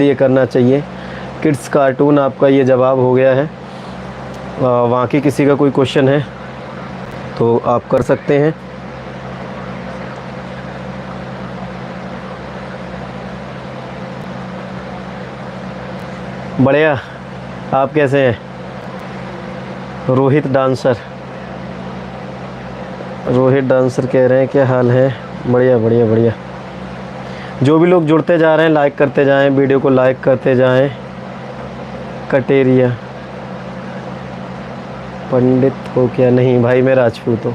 ये करना चाहिए। किड्स कार्टून आपका ये जवाब हो गया है। वहाँ की किसी का कोई क्वेश्चन है तो आप कर सकते हैं। बढ़िया, आप कैसे हैं? रोहित डांसर कह रहे हैं क्या हाल है? बढ़िया बढ़िया बढ़िया। जो भी लोग जुड़ते जा रहे हैं लाइक करते जाएं, वीडियो को लाइक करते जाएं। कटेरिया पंडित हो क्या? नहीं भाई, मैं राजपूत हूँ।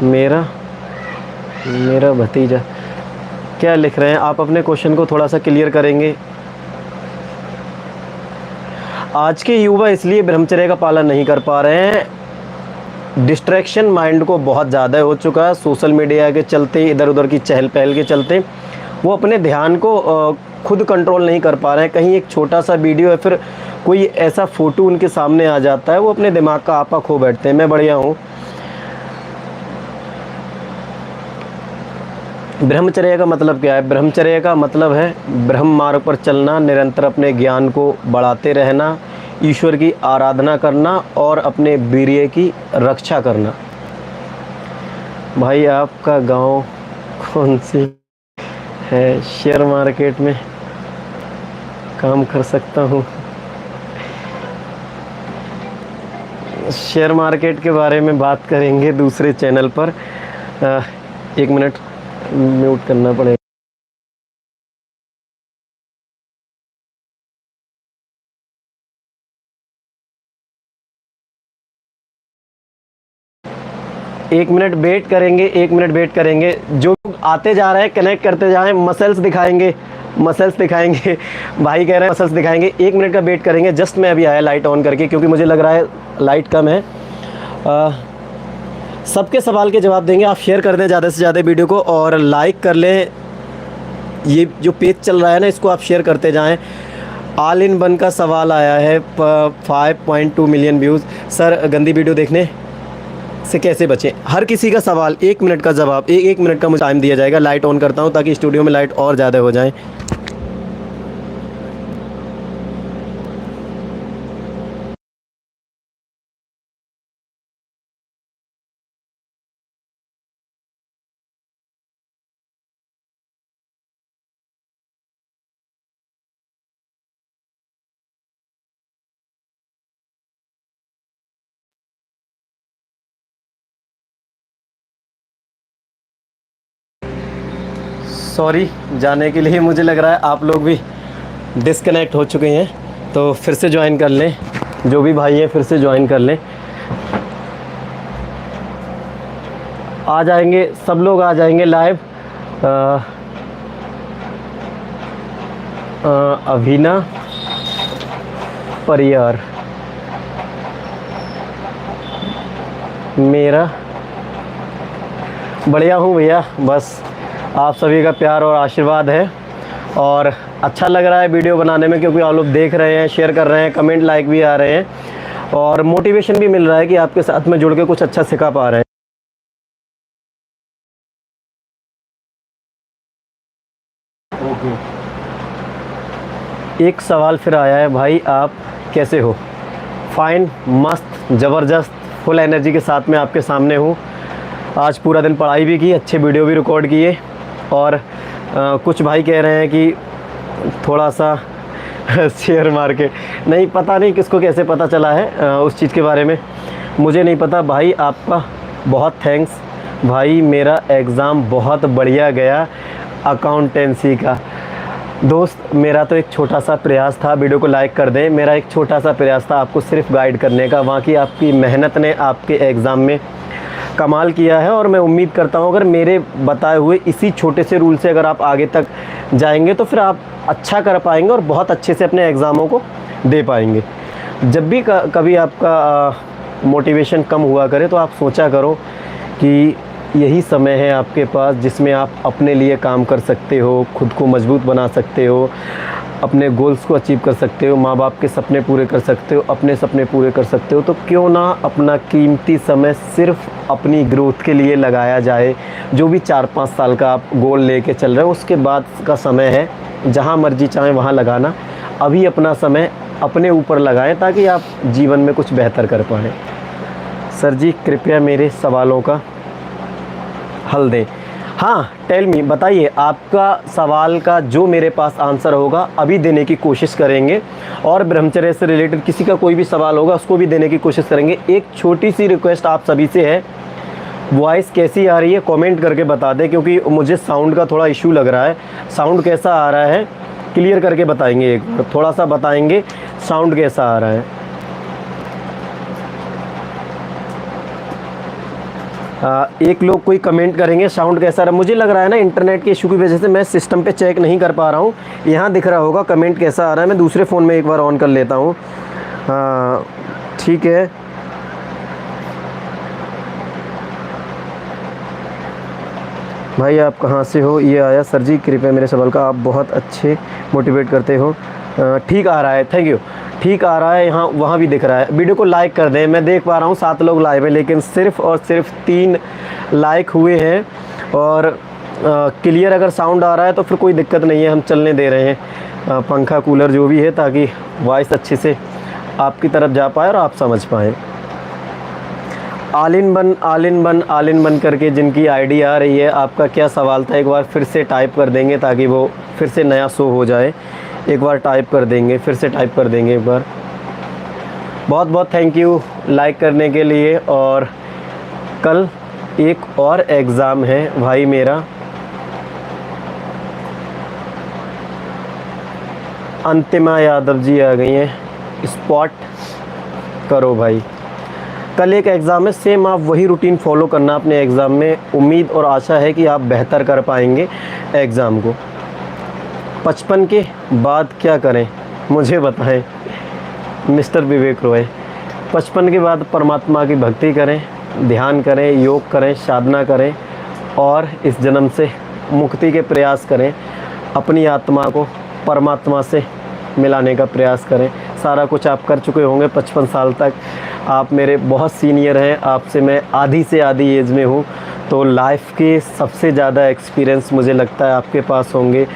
मेरा भतीजा क्या लिख रहे हैं आप? अपने क्वेश्चन को थोड़ा सा क्लियर करेंगे। आज के युवा इसलिए ब्रह्मचर्य का पालन नहीं कर पा रहे हैं, डिस्ट्रैक्शन माइंड को बहुत ज़्यादा हो चुका है। सोशल मीडिया के चलते, इधर उधर की चहल पहल के चलते वो अपने ध्यान को खुद कंट्रोल नहीं कर पा रहे हैं। कहीं एक छोटा सा वीडियो या फिर कोई ऐसा फ़ोटो उनके सामने आ जाता है, वो अपने दिमाग का आपा खो बैठते हैं। मैं बढ़िया हूँ। ब्रह्मचर्य का मतलब क्या है? ब्रह्मचर्य का मतलब है ब्रह्म मार्ग पर चलना, निरंतर अपने ज्ञान को बढ़ाते रहना, ईश्वर की आराधना करना और अपने वीर्य की रक्षा करना। भाई आपका गांव कौन सी है? शेयर मार्केट में काम कर सकता हूँ। शेयर मार्केट के बारे में बात करेंगे दूसरे चैनल पर। 1 मिनट म्यूट करना पड़ेगा। एक मिनट वेट करेंगे। जो आते जा रहे हैं कनेक्ट करते जाएं। मसल्स दिखाएंगे भाई कह रहे हैं मसल्स दिखाएंगे। 1 मिनट का वेट करेंगे। जस्ट मैं अभी आया लाइट ऑन करके, क्योंकि मुझे लग रहा है लाइट कम है। सबके सवाल के जवाब देंगे। आप शेयर कर दें ज़्यादा से ज़्यादा वीडियो को और लाइक कर लें। ये जो पेज चल रहा है ना, इसको आप शेयर करते जाएं। ऑल इन वन का सवाल आया है, 5.2 मिलियन व्यूज़। सर गंदी वीडियो देखने से कैसे बचें? हर किसी का सवाल 1 मिनट का जवाब, 1 मिनट का मुझे टाइम दिया जाएगा। लाइट ऑन करता हूँ ताकि स्टूडियो में लाइट और ज़्यादा हो जाए। सॉरी जाने के लिए। मुझे लग रहा है आप लोग भी डिस्कनेक्ट हो चुके हैं, तो फिर से ज्वाइन कर लें। जो भी भाई हैं फिर से ज्वाइन कर लें। आ जाएंगे सब लोग, आ जाएंगे लाइव। अभिना परियार, मेरा बढ़िया हूँ भैया। बस आप सभी का प्यार और आशीर्वाद है और अच्छा लग रहा है वीडियो बनाने में, क्योंकि आप लोग देख रहे हैं, शेयर कर रहे हैं, कमेंट लाइक भी आ रहे हैं और मोटिवेशन भी मिल रहा है कि आपके साथ में जुड़ के कुछ अच्छा सिखा पा रहे हैं। एक सवाल फिर आया है, भाई आप कैसे हो? फाइन, मस्त, ज़बरदस्त, फुल एनर्जी के साथ में आपके सामने हूँ। आज पूरा दिन पढ़ाई भी की, अच्छे वीडियो भी रिकॉर्ड किए और कुछ भाई कह रहे हैं कि थोड़ा सा शेयर मार्केट नहीं, पता नहीं किसको कैसे पता चला है उस चीज़ के बारे में, मुझे नहीं पता। भाई आपका बहुत थैंक्स भाई। मेरा एग्ज़ाम बहुत बढ़िया गया अकाउंटेंसी का। दोस्त मेरा तो एक छोटा सा प्रयास था, वीडियो को लाइक कर दें। मेरा एक छोटा सा प्रयास था आपको सिर्फ गाइड करने का। वहाँ की आपकी मेहनत ने आपके एग्ज़ाम में कमाल किया है और मैं उम्मीद करता हूँ अगर मेरे बताए हुए इसी छोटे से रूल से अगर आप आगे तक जाएंगे तो फिर आप अच्छा कर पाएंगे और बहुत अच्छे से अपने एग्ज़ामों को दे पाएंगे। जब भी कभी आपका मोटिवेशन कम हुआ करे तो आप सोचा करो कि यही समय है आपके पास जिसमें आप अपने लिए काम कर सकते हो, खुद को मजबूत बना सकते हो, अपने गोल्स को अचीव कर सकते हो, माँ बाप के सपने पूरे कर सकते हो, अपने सपने पूरे कर सकते हो, तो क्यों ना अपना कीमती समय सिर्फ अपनी ग्रोथ के लिए लगाया जाए। जो भी 4-5 साल का आप गोल लेके चल रहे हो, उसके बाद का समय है जहाँ मर्जी चाहें वहाँ लगाना। अभी अपना समय अपने ऊपर लगाएं ताकि आप जीवन में कुछ बेहतर कर पाएँ। सर जी कृपया मेरे सवालों का हल दें। हाँ, टेल मी, बताइए, आपका सवाल का जो मेरे पास आंसर होगा अभी देने की कोशिश करेंगे, और ब्रह्मचर्य से रिलेटेड किसी का कोई भी सवाल होगा उसको भी देने की कोशिश करेंगे। एक छोटी सी रिक्वेस्ट आप सभी से है, वॉइस कैसी आ रही है कमेंट करके बता दें, क्योंकि मुझे साउंड का थोड़ा इशू लग रहा है। साउंड कैसा आ रहा है क्लियर करके बताएंगे, एक बार थोड़ा सा बताएंगे साउंड कैसा आ रहा है। एक लोग कोई कमेंट करेंगे साउंड कैसा रहा। मुझे लग रहा है ना इंटरनेट के इशू की वजह से मैं सिस्टम पे चेक नहीं कर पा रहा हूँ। यहाँ दिख रहा होगा कमेंट कैसा आ रहा है। मैं दूसरे फ़ोन में एक बार ऑन कर लेता हूँ। ठीक है, भाई आप कहाँ से हो? ये आया, सर जी कृपया मेरे सवाल का, आप बहुत अच्छे मोटिवेट करते हो। ठीक आ रहा है, थैंक यू। ठीक आ रहा है, यहाँ वहाँ भी दिख रहा है। वीडियो को लाइक कर दें। मैं देख पा रहा हूँ 7 लोग लाइव हैं, लेकिन सिर्फ़ और सिर्फ 3 लाइक हुए हैं। और क्लियर अगर साउंड आ रहा है तो फिर कोई दिक्कत नहीं है, हम चलने दे रहे हैं पंखा कूलर जो भी है, ताकि वॉइस अच्छे से आपकी तरफ जा पाए और आप समझ पाएँ। आलिन बन करके जिनकी आईडी आ रही है, आपका क्या सवाल था एक बार फिर से टाइप कर देंगे ताकि वो फिर से नया शो हो जाए। एक बार टाइप कर देंगे, फिर से टाइप कर देंगे एक बार। बहुत बहुत थैंक यू लाइक करने के लिए। और कल एक और एग्ज़ाम है भाई मेरा, अंतिमा यादव जी आ गई हैं, स्पॉट करो भाई। कल एक एग्ज़ाम है, सेम आप वही रूटीन फॉलो करना अपने एग्ज़ाम में। उम्मीद और आशा है कि आप बेहतर कर पाएंगे एग्ज़ाम को। 55 के बाद क्या करें मुझे बताएं मिस्टर विवेक रॉय। 55 के बाद परमात्मा की भक्ति करें, ध्यान करें, योग करें, साधना करें और इस जन्म से मुक्ति के प्रयास करें। अपनी आत्मा को परमात्मा से मिलाने का प्रयास करें। सारा कुछ आप कर चुके होंगे 55 साल तक। आप मेरे बहुत सीनियर हैं, आपसे मैं आधी से आधी एज में हूँ, तो लाइफ के सबसे ज़्यादा एक्सपीरियंस मुझे लगता है आपके पास होंगे।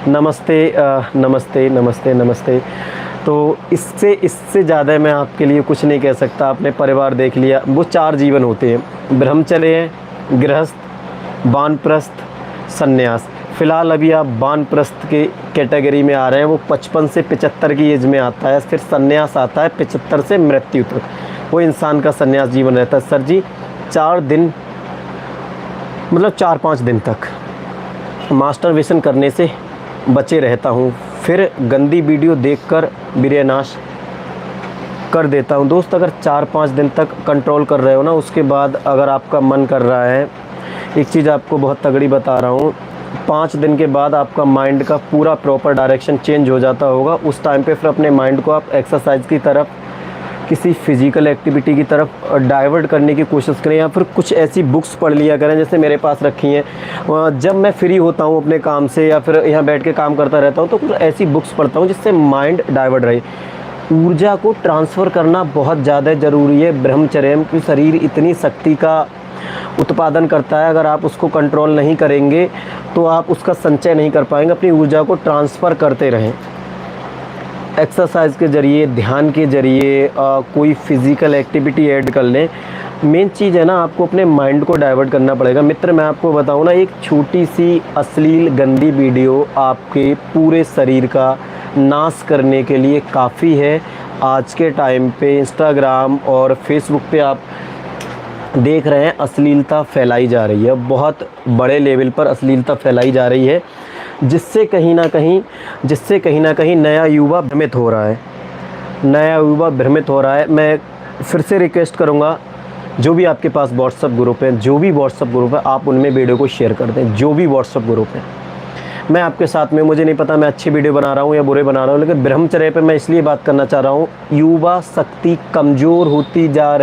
नमस्ते नमस्ते नमस्ते नमस्ते। तो इससे ज़्यादा मैं आपके लिए कुछ नहीं कह सकता। आपने परिवार देख लिया, वो 4 जीवन होते हैं, ब्रह्मचर्य, गृहस्थ, वानप्रस्थ, सन्यास। फ़िलहाल अभी आप वानप्रस्थ के कैटेगरी में आ रहे हैं, वो 55 से 75 की एज में आता है। फिर सन्यास आता है 75 से मृत्यु तक, वो इंसान का सन्यास जीवन रहता है। सर जी 4 दिन मतलब 4-5 दिन तक मास्टरबेशन करने से बचे रहता हूँ, फिर गंदी वीडियो देखकर वीर्यनाश कर देता हूँ। दोस्त अगर 4-5 दिन तक कंट्रोल कर रहे हो ना, उसके बाद अगर आपका मन कर रहा है, एक चीज़ आपको बहुत तगड़ी बता रहा हूँ, 5 दिन के बाद आपका माइंड का पूरा प्रॉपर डायरेक्शन चेंज हो जाता होगा। उस टाइम पे फिर अपने माइंड को आप एक्सरसाइज की तरफ, किसी फिज़िकल एक्टिविटी की तरफ डाइवर्ट करने की कोशिश करें, या फिर कुछ ऐसी बुक्स पढ़ लिया करें जैसे मेरे पास रखी हैं। जब मैं फ्री होता हूँ अपने काम से या फिर यहाँ बैठ के काम करता रहता हूँ, तो कुछ ऐसी बुक्स पढ़ता हूँ जिससे माइंड डाइवर्ट रहे। ऊर्जा को ट्रांसफ़र करना बहुत ज़्यादा ज़रूरी है। ब्रह्मचर्य की शरीर इतनी शक्ति का उत्पादन करता है, अगर आप उसको कंट्रोल नहीं करेंगे तो आप उसका संचय नहीं कर पाएंगे। अपनी ऊर्जा को ट्रांसफ़र करते रहें, एक्सरसाइज के ज़रिए, ध्यान के ज़रिए, कोई फिज़िकल एक्टिविटी ऐड कर लें। मेन चीज़ है ना, आपको अपने माइंड को डाइवर्ट करना पड़ेगा। मित्र मैं आपको बताऊं ना, एक छोटी सी अश्लील गंदी वीडियो आपके पूरे शरीर का नाश करने के लिए काफ़ी है। आज के टाइम पे इंस्टाग्राम और फेसबुक पे आप देख रहे हैं अश्लीलता फैलाई जा रही है, बहुत बड़े लेवल पर अश्लीलता फैलाई जा रही है, जिससे कहीं ना कहीं नया युवा भ्रमित हो रहा है। मैं फिर से रिक्वेस्ट करूंगा, जो भी आपके पास व्हाट्सअप ग्रुप है, आप उनमें वीडियो को शेयर कर दें। जो भी व्हाट्सअप ग्रुप है, मैं आपके साथ में, मुझे नहीं पता मैं अच्छी वीडियो बना रहा हूँ या बुरे बना रहा हूँ, लेकिन ब्रह्मचर्य पे मैं इसलिए बात करना चाह रहा हूँ। युवा शक्ति कमज़ोर होती जा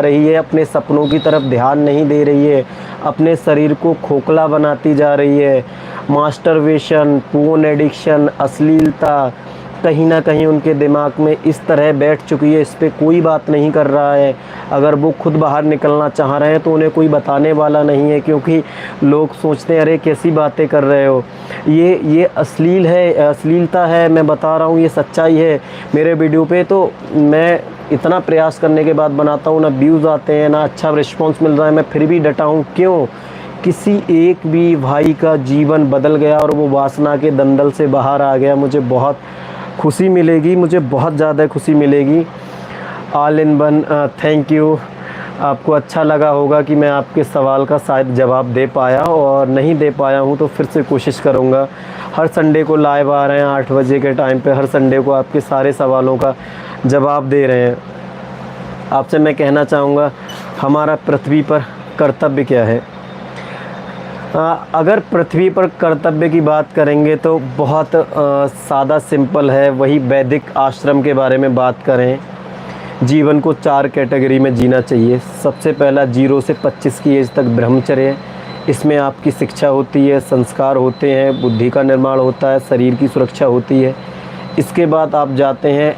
रही है, अपने सपनों की तरफ ध्यान नहीं दे रही है, अपने शरीर को खोखला बनाती जा रही है। मास्टरबेशन, पोर्न एडिक्शन, अश्लीलता कहीं ना कहीं उनके दिमाग में इस तरह बैठ चुकी है, इस पर कोई बात नहीं कर रहा है। अगर वो खुद बाहर निकलना चाह रहे हैं तो उन्हें कोई बताने वाला नहीं है, क्योंकि लोग सोचते हैं अरे कैसी बातें कर रहे हो, ये अश्लील है, अश्लीलता है। मैं बता रहा हूँ ये सच्चाई है। मेरे वीडियो पे तो मैं इतना प्रयास करने के बाद बनाता हूँ, ना व्यूज़ आते हैं, ना अच्छा रिस्पॉन्स मिल रहा है, मैं फिर भी डटा हूँ। क्यों? किसी एक भी भाई का जीवन बदल गया और वो वासना के दंदल से बाहर आ गया, मुझे बहुत खुशी मिलेगी, मुझे बहुत ज़्यादा खुशी मिलेगी। All in one, thank you. आपको अच्छा लगा होगा कि मैं आपके सवाल का शायद जवाब दे पाया, और नहीं दे पाया हूँ तो फिर से कोशिश करूँगा। हर संडे को लाइव आ रहे हैं 8 बजे के टाइम पे, हर संडे को आपके सारे सवालों का जवाब दे रहे हैं। आपसे मैं कहना चाहूँगा हमारा पृथ्वी पर कर्तव्य क्या है। अगर पृथ्वी पर कर्तव्य की बात करेंगे तो बहुत सादा सिंपल है। वही वैदिक आश्रम के बारे में बात करें, जीवन को 4 कैटेगरी में जीना चाहिए। सबसे पहला 0 से 25 की एज तक ब्रह्मचर्य। इसमें आपकी शिक्षा होती है, संस्कार होते हैं, बुद्धि का निर्माण होता है, शरीर की सुरक्षा होती है। इसके बाद आप जाते हैं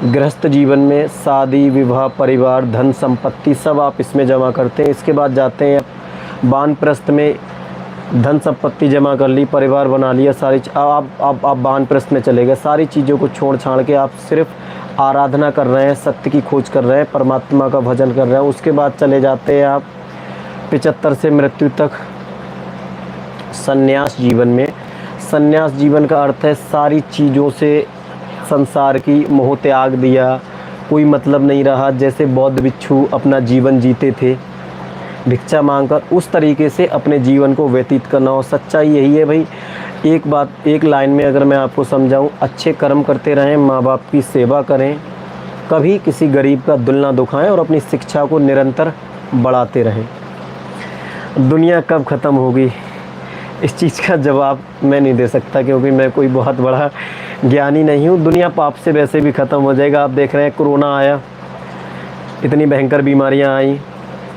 गृहस्थ जीवन में, शादी विवाह परिवार धन संपत्ति सब आप इसमें जमा करते हैं। इसके बाद जाते हैं वानप्रस्थ में, धन संपत्ति जमा कर ली, परिवार बना लिया, सारी आप वानप्रस्थ में चले गए। सारी चीज़ों को छोड़ छाड़ के आप सिर्फ आराधना कर रहे हैं, सत्य की खोज कर रहे हैं, परमात्मा का भजन कर रहे हैं। उसके बाद चले जाते हैं आप 75 से मृत्यु तक संन्यास जीवन में। संन्यास जीवन का अर्थ है सारी चीज़ों से संसार की मोह त्याग दिया, कोई मतलब नहीं रहा। जैसे बौद्ध भिक्षु अपना जीवन जीते थे भिक्षा मांगकर, उस तरीके से अपने जीवन को व्यतीत करना। और सच्चाई यही है भाई। एक बात, एक लाइन में अगर मैं आपको समझाऊं, अच्छे कर्म करते रहें, माँ बाप की सेवा करें, कभी किसी गरीब का दिल ना दुखाएं, और अपनी शिक्षा को निरंतर बढ़ाते रहें। दुनिया कब ख़त्म होगी इस चीज़ का जवाब मैं नहीं दे सकता, क्योंकि मैं कोई बहुत बड़ा ज्ञानी नहीं हूँ। दुनिया पाप से वैसे भी ख़त्म हो जाएगा। आप देख रहे हैं कोरोना आया, इतनी भयंकर बीमारियाँ आई,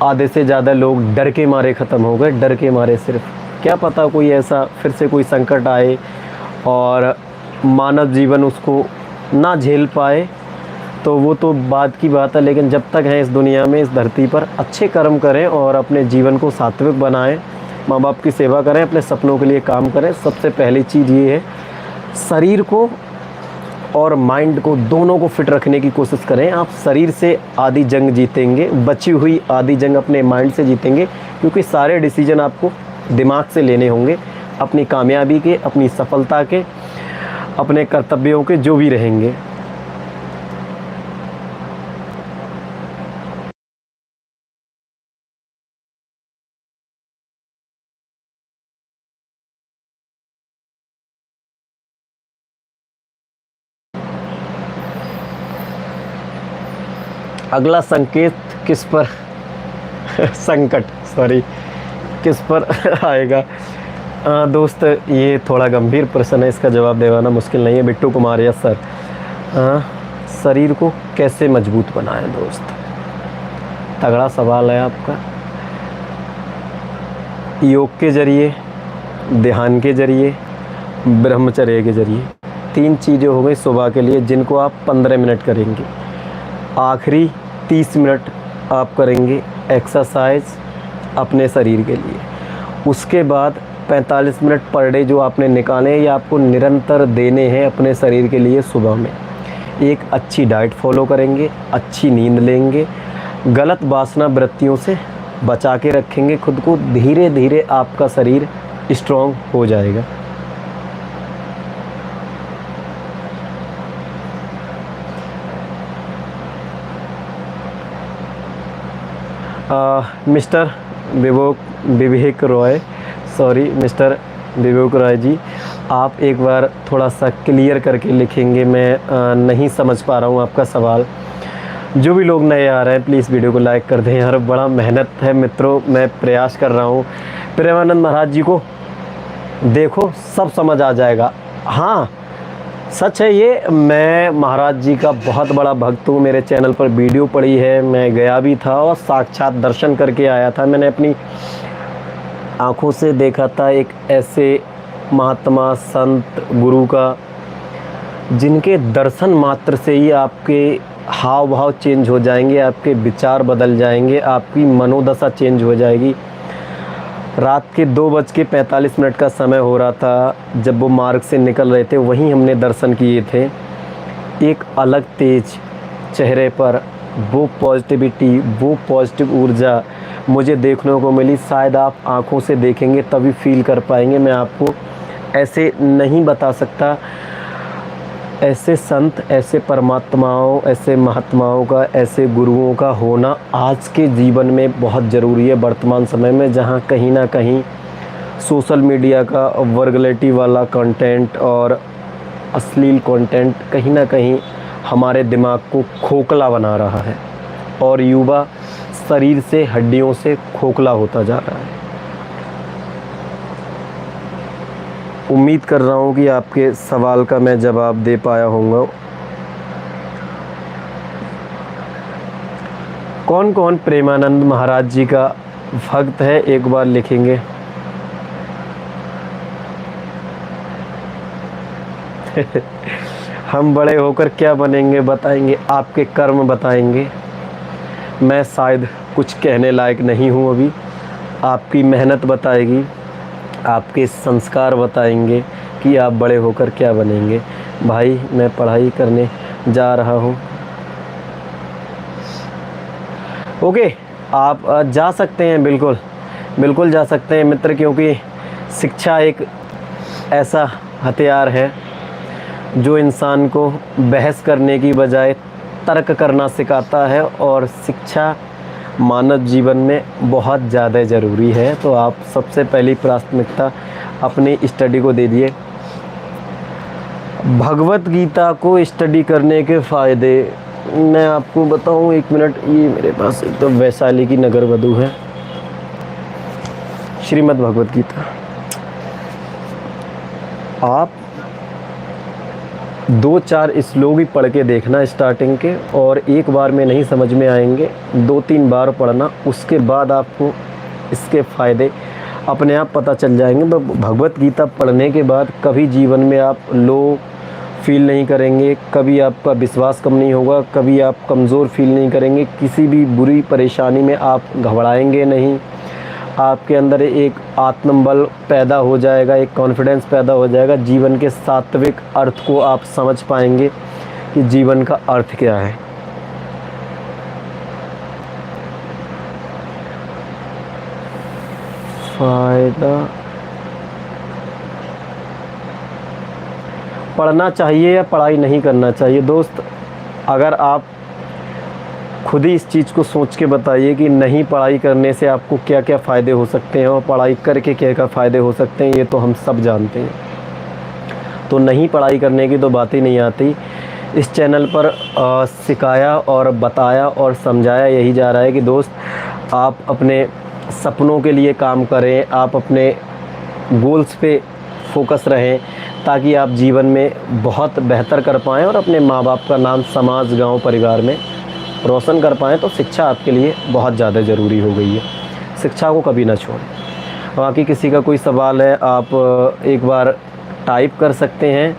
आधे से ज़्यादा लोग डर के मारे ख़त्म हो गए, डर के मारे। सिर्फ क्या पता कोई ऐसा फिर से कोई संकट आए और मानव जीवन उसको ना झेल पाए, तो वो तो बाद की बात है। लेकिन जब तक हैं इस दुनिया में, इस धरती पर, अच्छे कर्म करें और अपने जीवन को सात्विक बनाएं, माँ बाप की सेवा करें, अपने सपनों के लिए काम करें। सबसे पहली चीज़ ये है, शरीर को और माइंड को दोनों को फिट रखने की कोशिश करें। आप शरीर से आधी जंग जीतेंगे, बची हुई आधी जंग अपने माइंड से जीतेंगे, क्योंकि सारे डिसीजन आपको दिमाग से लेने होंगे, अपनी कामयाबी के, अपनी सफलता के, अपने कर्तव्यों के, जो भी रहेंगे। अगला संकेत किस पर संकट सॉरी किस पर आएगा? दोस्त, ये थोड़ा गंभीर प्रश्न है, इसका जवाब देना मुश्किल नहीं है। Bittu Kumar, yes sir. शरीर को कैसे मजबूत बनाएं दोस्त? तगड़ा सवाल है आपका। योग के जरिए, ध्यान के जरिए, ब्रह्मचर्य के जरिए। 3 चीज़ें हो गई सुबह के लिए, जिनको आप 15 मिनट करेंगे। आखिरी 30 मिनट आप करेंगे एक्सरसाइज अपने शरीर के लिए। उसके बाद 45 मिनट पर डे जो आपने निकाले हैं, ये आपको निरंतर देने हैं अपने शरीर के लिए। सुबह में एक अच्छी डाइट फॉलो करेंगे, अच्छी नींद लेंगे, गलत वासना वृत्तियों से बचा के रखेंगे खुद को। धीरे धीरे आपका शरीर स्ट्रॉन्ग हो जाएगा। मिस्टर विवेक रॉय, सॉरी मिस्टर विवेक रॉय जी, आप एक बार थोड़ा सा क्लियर करके लिखेंगे? मैं नहीं समझ पा रहा हूँ आपका सवाल। जो भी लोग नए आ रहे हैं प्लीज़ वीडियो को लाइक कर दें यार, बड़ा मेहनत है मित्रों, मैं प्रयास कर रहा हूँ। प्रेमानंद महाराज जी को देखो, सब समझ आ जाएगा। हाँ सच है ये, मैं महाराज जी का बहुत बड़ा भक्त हूँ। मेरे चैनल पर वीडियो पड़ी है, मैं गया भी था और साक्षात दर्शन करके आया था। मैंने अपनी आँखों से देखा था एक ऐसे महात्मा संत गुरु का, जिनके दर्शन मात्र से ही आपके हाव भाव चेंज हो जाएंगे, आपके विचार बदल जाएंगे, आपकी मनोदशा चेंज हो जाएगी। रात के 2:45 का समय हो रहा था जब वो मार्ग से निकल रहे थे, वहीं हमने दर्शन किए थे। एक अलग तेज चेहरे पर वो पॉजिटिविटी, वो पॉजिटिव ऊर्जा मुझे देखने को मिली। शायद आप आँखों से देखेंगे तभी फील कर पाएंगे, मैं आपको ऐसे नहीं बता सकता। ऐसे संत, ऐसे परमात्माओं, ऐसे महात्माओं का, ऐसे गुरुओं का होना आज के जीवन में बहुत ज़रूरी है। वर्तमान समय में जहाँ कहीं ना कहीं सोशल मीडिया का वर्गलिटी वाला कंटेंट और अश्लील कंटेंट कहीं ना कहीं हमारे दिमाग को खोखला बना रहा है और युवा शरीर से, हड्डियों से खोखला होता जा रहा है। उम्मीद कर रहा हूँ कि आपके सवाल का मैं जवाब दे पाया होऊंगा। कौन कौन प्रेमानंद महाराज जी का भक्त है, एक बार लिखेंगे। हम बड़े होकर क्या बनेंगे बताएंगे, आपके कर्म बताएंगे। मैं शायद कुछ कहने लायक नहीं हूँ अभी, आपकी मेहनत बताएगी, आपके संस्कार बताएंगे कि आप बड़े होकर क्या बनेंगे। भाई मैं पढ़ाई करने जा रहा हूँ। ओके, आप जा सकते हैं, बिल्कुल बिल्कुल जा सकते हैं मित्र, क्योंकि शिक्षा एक ऐसा हथियार है जो इंसान को बहस करने की बजाय तर्क करना सिखाता है, और शिक्षा मानव जीवन में बहुत ज़्यादा ज़रूरी है। तो आप सबसे पहली प्राथमिकता अपनी स्टडी को दे दिए। भगवत गीता को स्टडी करने के फ़ायदे मैं आपको बताऊं, एक मिनट। ये मेरे पास एक तो वैशाली की नगर वधु है, श्रीमद् भगवत गीता। आप 2-4 श्लोक ही पढ़ के देखना स्टार्टिंग के, और एक बार में नहीं समझ में आएंगे, 2-3 बार पढ़ना, उसके बाद आपको इसके फ़ायदे अपने आप पता चल जाएंगे। भगवत गीता पढ़ने के बाद कभी जीवन में आप लो फील नहीं करेंगे, कभी आपका विश्वास कम नहीं होगा, कभी आप कमज़ोर फील नहीं करेंगे, किसी भी बुरी परेशानी में आप घबराएंगे नहीं। आपके अंदर एक आत्मबल पैदा हो जाएगा, एक कॉन्फिडेंस पैदा हो जाएगा। जीवन के सात्विक अर्थ को आप समझ पाएंगे कि जीवन का अर्थ क्या है। फ़ायदा पढ़ना चाहिए या पढ़ाई नहीं करना चाहिए। दोस्त, अगर आप खुद ही इस चीज़ को सोच के बताइए कि नहीं पढ़ाई करने से आपको क्या क्या फ़ायदे हो सकते हैं और पढ़ाई करके क्या क्या फ़ायदे हो सकते हैं, ये तो हम सब जानते हैं। तो नहीं पढ़ाई करने की तो बात ही नहीं आती। इस चैनल पर सिखाया और बताया और समझाया यही जा रहा है कि दोस्त, आप अपने सपनों के लिए काम करें, आप अपने गोल्स पे फोकस रहें, ताकि आप जीवन में बहुत बेहतर कर पाएँ और अपने माँ बाप का नाम समाज, गाँव, परिवार में रोशन कर पाएँ। तो शिक्षा आपके लिए बहुत ज़्यादा ज़रूरी हो गई है। शिक्षा को कभी ना छोड़ें। बाकी किसी का कोई सवाल है, आप एक बार टाइप कर सकते हैं।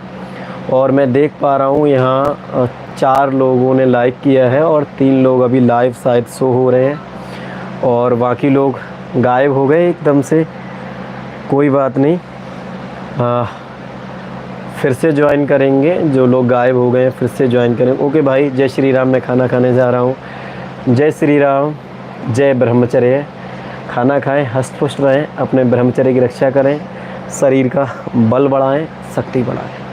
और मैं देख पा रहा हूँ यहाँ 4 लोगों ने लाइक किया है और 3 लोग अभी लाइव शायद शो हो रहे हैं, और बाकी लोग गायब हो गए एकदम से। कोई बात नहीं, फिर से ज्वाइन करेंगे। जो लोग गायब हो गए हैं फिर से ज्वाइन करेंगे। ओके भाई, जय श्री राम। मैं खाना खाने जा रहा हूँ। जय श्री राम, जय ब्रह्मचर्य। खाना खाएं, हष्ट पुष्ट रहें, अपने ब्रह्मचर्य की रक्षा करें, शरीर का बल बढ़ाएं, शक्ति बढ़ाएं।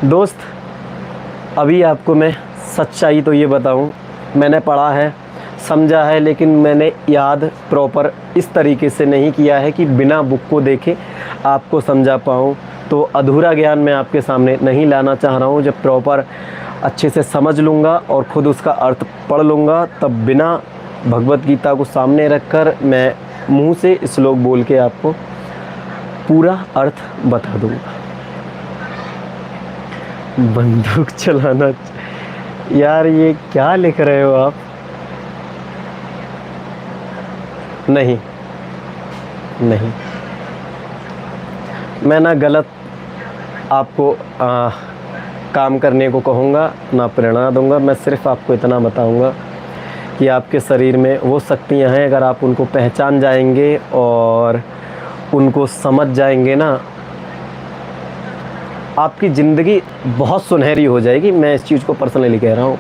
दोस्त, अभी आपको मैं सच्चाई तो ये बताऊं, मैंने पढ़ा है, समझा है, लेकिन मैंने याद प्रॉपर इस तरीके से नहीं किया है कि बिना बुक को देखे आपको समझा पाऊँ। तो अधूरा ज्ञान मैं आपके सामने नहीं लाना चाह रहा हूँ। जब प्रॉपर अच्छे से समझ लूँगा और ख़ुद उसका अर्थ पढ़ लूँगा, तब बिना भगवत गीता को सामने रखकर मैं मुँह से श्लोक बोल के आपको पूरा अर्थ बता दूँगा। बंदूक चलाना यार ये क्या लिख रहे हो आप? नहीं नहीं, मैं ना गलत आपको काम करने को कहूँगा, ना प्रेरणा दूँगा। मैं सिर्फ़ आपको इतना बताऊँगा कि आपके शरीर में वो शक्तियाँ हैं, अगर आप उनको पहचान जाएंगे और उनको समझ जाएंगे ना, आपकी ज़िंदगी बहुत सुनहरी हो जाएगी। मैं इस चीज़ को पर्सनली कह रहा हूँ।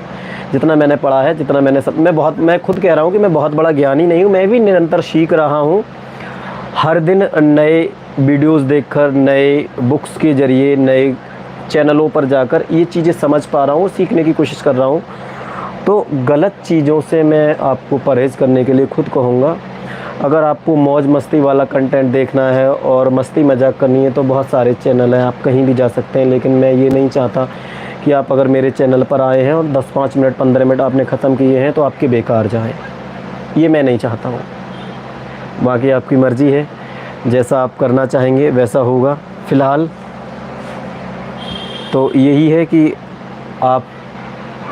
जितना मैंने पढ़ा है, जितना मैंने मैं खुद कह रहा हूँ कि मैं बहुत बड़ा ज्ञानी नहीं हूँ, मैं भी निरंतर सीख रहा हूँ। हर दिन नए वीडियोस देखकर, नए बुक्स के ज़रिए, नए चैनलों पर जाकर ये चीज़ें समझ पा रहा हूँ, सीखने की कोशिश कर रहा हूँ। तो गलत चीज़ों से मैं आपको परहेज़ करने के लिए खुद कहूँगा। अगर आपको मौज मस्ती वाला कंटेंट देखना है और मस्ती मजाक करनी है तो बहुत सारे चैनल हैं, आप कहीं भी जा सकते हैं। लेकिन मैं ये नहीं चाहता कि आप अगर मेरे चैनल पर आए हैं और 10-5 मिनट 15 मिनट आपने ख़त्म किए हैं तो आपके बेकार जाएँ, ये मैं नहीं चाहता हूँ। बाकी आपकी मर्ज़ी है, जैसा आप करना चाहेंगे वैसा होगा। फ़िलहाल तो यही है कि आप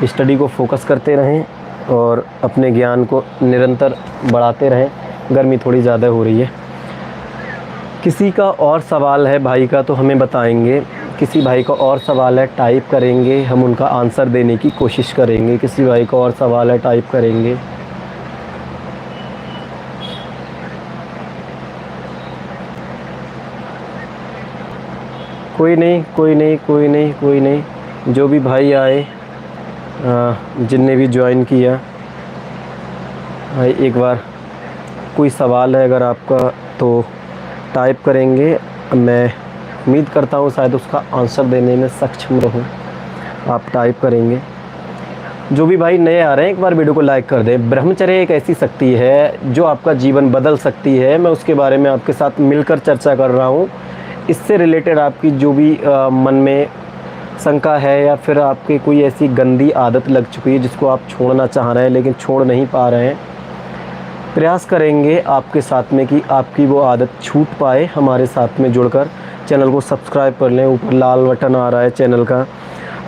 स्टडी को फोकस करते रहें और अपने ज्ञान को निरंतर बढ़ाते रहें। गर्मी थोड़ी ज़्यादा हो रही है। किसी का और सवाल है भाई का तो हमें बताएंगे। किसी भाई का और सवाल है टाइप करेंगे, हम उनका आंसर देने की कोशिश करेंगे। किसी भाई का और सवाल है टाइप करेंगे। कोई नहीं, कोई नहीं, कोई नहीं, कोई नहीं। जो भी भाई आए, जिनने भी ज्वाइन किया, भाई एक बार कोई सवाल है अगर आपका तो टाइप करेंगे। मैं उम्मीद करता हूँ शायद उसका आंसर देने में सक्षम रहूँ। आप टाइप करेंगे। जो भी भाई नए आ रहे हैं एक बार वीडियो को लाइक कर दें। ब्रह्मचर्य एक ऐसी शक्ति है जो आपका जीवन बदल सकती है। मैं उसके बारे में आपके साथ मिलकर चर्चा कर रहा हूँ। इससे रिलेटेड आपकी जो भी मन में शंका है या फिर आपकी कोई ऐसी गंदी आदत लग चुकी है जिसको आप छोड़ना चाह रहे हैं लेकिन छोड़ नहीं पा रहे हैं, प्रयास करेंगे आपके साथ में कि आपकी वो आदत छूट पाए। हमारे साथ में जुड़कर चैनल को सब्सक्राइब कर लें। ऊपर लाल बटन आ रहा है चैनल का,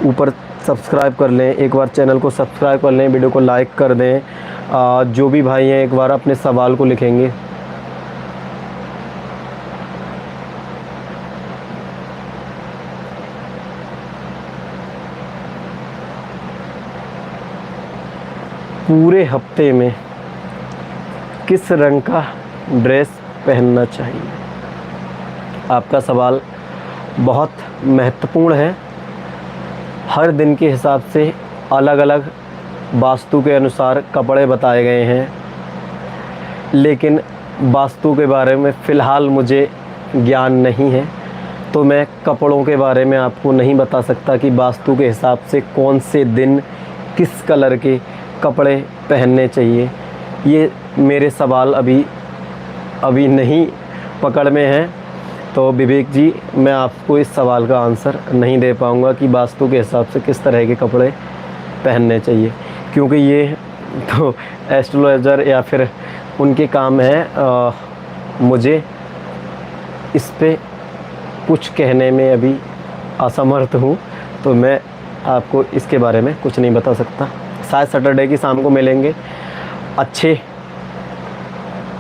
ऊपर सब्सक्राइब कर लें। एक बार चैनल को सब्सक्राइब कर लें, वीडियो को लाइक कर दें। जो भी भाई हैं एक बार अपने सवाल को लिखेंगे। पूरे हफ्ते में किस रंग का ड्रेस पहनना चाहिए? आपका सवाल बहुत महत्वपूर्ण है। हर दिन के हिसाब से अलग अलग वास्तु के अनुसार कपड़े बताए गए हैं, लेकिन वास्तु के बारे में फ़िलहाल मुझे ज्ञान नहीं है, तो मैं कपड़ों के बारे में आपको नहीं बता सकता कि वास्तु के हिसाब से कौन से दिन किस कलर के कपड़े पहनने चाहिए। ये मेरे सवाल अभी नहीं पकड़ में हैं। तो विवेक जी, मैं आपको इस सवाल का आंसर नहीं दे पाऊँगा कि वास्तु के हिसाब से किस तरह के कपड़े पहनने चाहिए, क्योंकि ये तो एस्ट्रोलॉजर या फिर उनके काम है। मुझे इस पे कुछ कहने में अभी असमर्थ हूँ, तो मैं आपको इसके बारे में कुछ नहीं बता सकता। शायद सैटरडे की शाम को मिलेंगे, अच्छे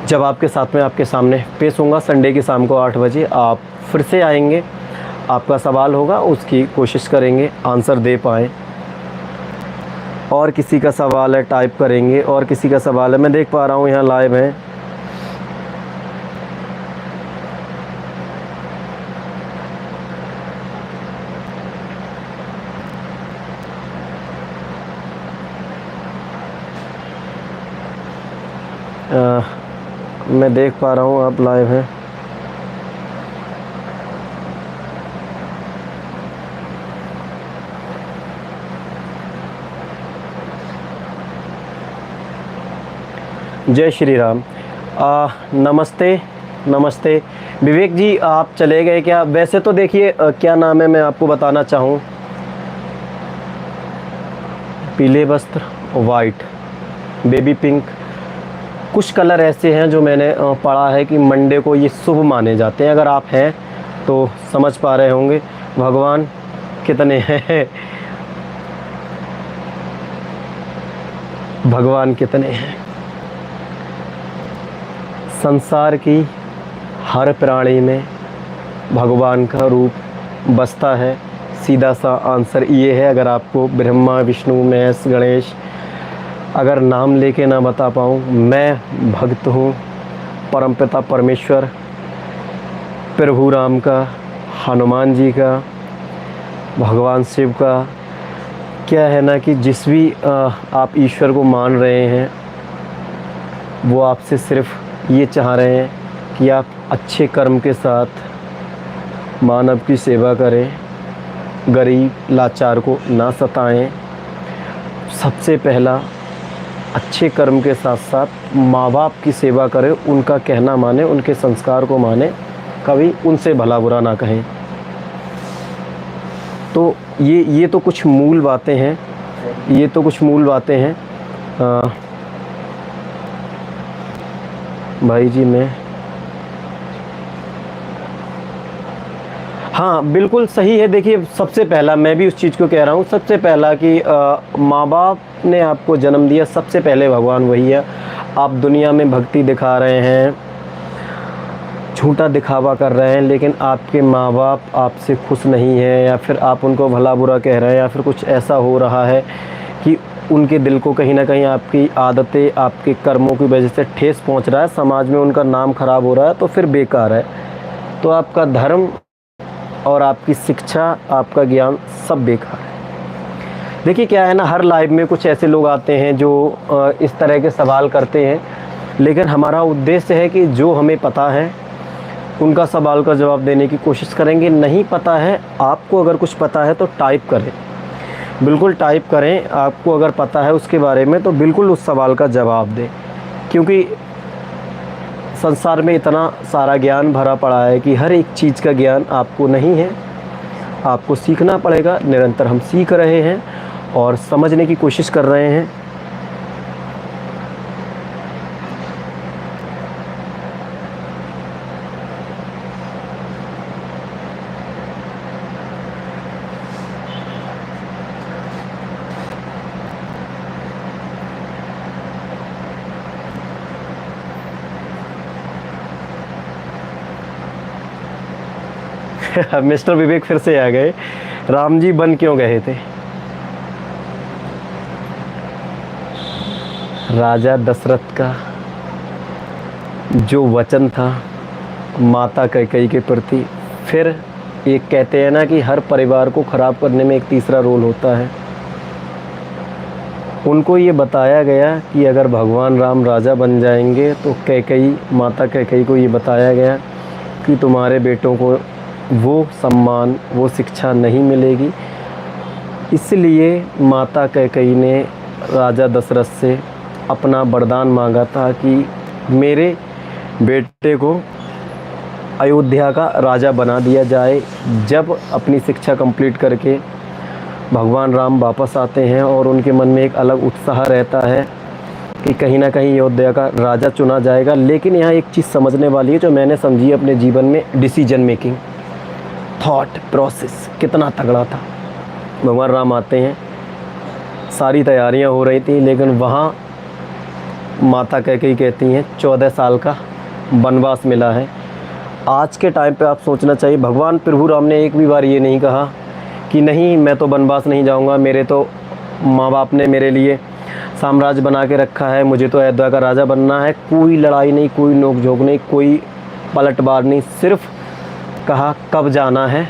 जवाब के साथ में आपके सामने पेश होऊंगा। संडे की शाम को 8 बजे आप फिर से आएंगे, आपका सवाल होगा, उसकी कोशिश करेंगे आंसर दे पाएँ। और किसी का सवाल है टाइप करेंगे। और किसी का सवाल है, मैं देख पा रहा हूँ यहाँ लाइव है। मैं देख पा रहा हूँ आप लाइव हैं। जय श्री राम। नमस्ते नमस्ते। विवेक जी आप चले गए क्या? वैसे तो देखिए क्या नाम है, मैं आपको बताना चाहूँ। पीले वस्त्र, वाइट, बेबी पिंक, कुछ कलर ऐसे हैं जो मैंने पढ़ा है कि मंडे को ये शुभ माने जाते हैं। अगर आप हैं तो समझ पा रहे होंगे। भगवान कितने हैं। भगवान कितने हैं। संसार की हर प्राणी में भगवान का रूप बसता है। सीधा सा आंसर ये है, अगर आपको ब्रह्मा विष्णु महेश गणेश अगर नाम लेके ना बता पाऊँ, मैं भक्त हूँ परमपिता परमेश्वर प्रभु राम का, हनुमान जी का, भगवान शिव का। क्या है ना कि जिस भी आप ईश्वर को मान रहे हैं, वो आपसे सिर्फ ये चाह रहे हैं कि आप अच्छे कर्म के साथ मानव की सेवा करें, गरीब लाचार को ना सताएं। सबसे पहला अच्छे कर्म के साथ साथ माँ बाप की सेवा करें, उनका कहना माने, उनके संस्कार को माने, कभी उनसे भला बुरा ना कहें। तो ये तो कुछ मूल बातें हैं, ये तो कुछ मूल बातें हैं। भाई जी मैं हाँ बिल्कुल सही है। देखिए सबसे पहला मैं भी उस चीज़ को कह रहा हूँ, सबसे पहला कि माँ बाप ने आपको जन्म दिया, सबसे पहले भगवान वही है। आप दुनिया में भक्ति दिखा रहे हैं, झूठा दिखावा कर रहे हैं, लेकिन आपके माँ बाप आपसे खुश नहीं है, या फिर आप उनको भला बुरा कह रहे हैं, या फिर कुछ ऐसा हो रहा है कि उनके दिल को कहीं ना कहीं आपकी आदतें, आपके कर्मों की वजह से ठेस पहुंच रहा है, समाज में उनका नाम खराब हो रहा है, तो फिर बेकार है। तो आपका धर्म और आपकी शिक्षा, आपका ज्ञान सब बेकार है। देखिए क्या है ना, हर लाइफ में कुछ ऐसे लोग आते हैं जो इस तरह के सवाल करते हैं, लेकिन हमारा उद्देश्य है कि जो हमें पता है उनका सवाल का जवाब देने की कोशिश करेंगे। नहीं पता है आपको, अगर कुछ पता है तो टाइप करें, बिल्कुल टाइप करें। आपको अगर पता है उसके बारे में तो बिल्कुल उस सवाल का जवाब दें, क्योंकि संसार में इतना सारा ज्ञान भरा पड़ा है कि हर एक चीज़ का ज्ञान आपको नहीं है, आपको सीखना पड़ेगा। निरंतर हम सीख रहे हैं और समझने की कोशिश कर रहे हैं। मिस्टर विवेक फिर से आ गए। राम जी बन क्यों गए थे? राजा दशरथ का जो वचन था माता कैकेयी के प्रति, फिर एक कहते हैं ना कि हर परिवार को ख़राब करने में एक तीसरा रोल होता है। उनको ये बताया गया कि अगर भगवान राम राजा बन जाएंगे तो कैकेयी, माता कैकेयी को ये बताया गया कि तुम्हारे बेटों को वो सम्मान, वो शिक्षा नहीं मिलेगी। इसलिए माता कैकेयी ने राजा दशरथ से अपना वरदान मांगा था कि मेरे बेटे को अयोध्या का राजा बना दिया जाए। जब अपनी शिक्षा कंप्लीट करके भगवान राम वापस आते हैं और उनके मन में एक अलग उत्साह रहता है कि कहीं ना कहीं अयोध्या का राजा चुना जाएगा। लेकिन यहाँ एक चीज़ समझने वाली है जो मैंने समझी अपने जीवन में, डिसीजन मेकिंग, थॉट प्रोसेस कितना तगड़ा था। भगवान राम आते हैं, सारी तैयारियां हो रही थी, लेकिन वहाँ माता कैकेयी कहती हैं 14 साल का वनवास मिला है। आज के टाइम पे आप सोचना चाहिए, भगवान प्रभु राम ने एक भी बार ये नहीं कहा कि नहीं मैं तो वनवास नहीं जाऊंगा, मेरे तो माँ बाप ने मेरे लिए साम्राज्य बना के रखा है, मुझे तो अयोध्या का राजा बनना है। कोई लड़ाई नहीं, कोई नोक-झोंक नहीं, कोई पलटवार नहीं, सिर्फ कहा कब जाना है।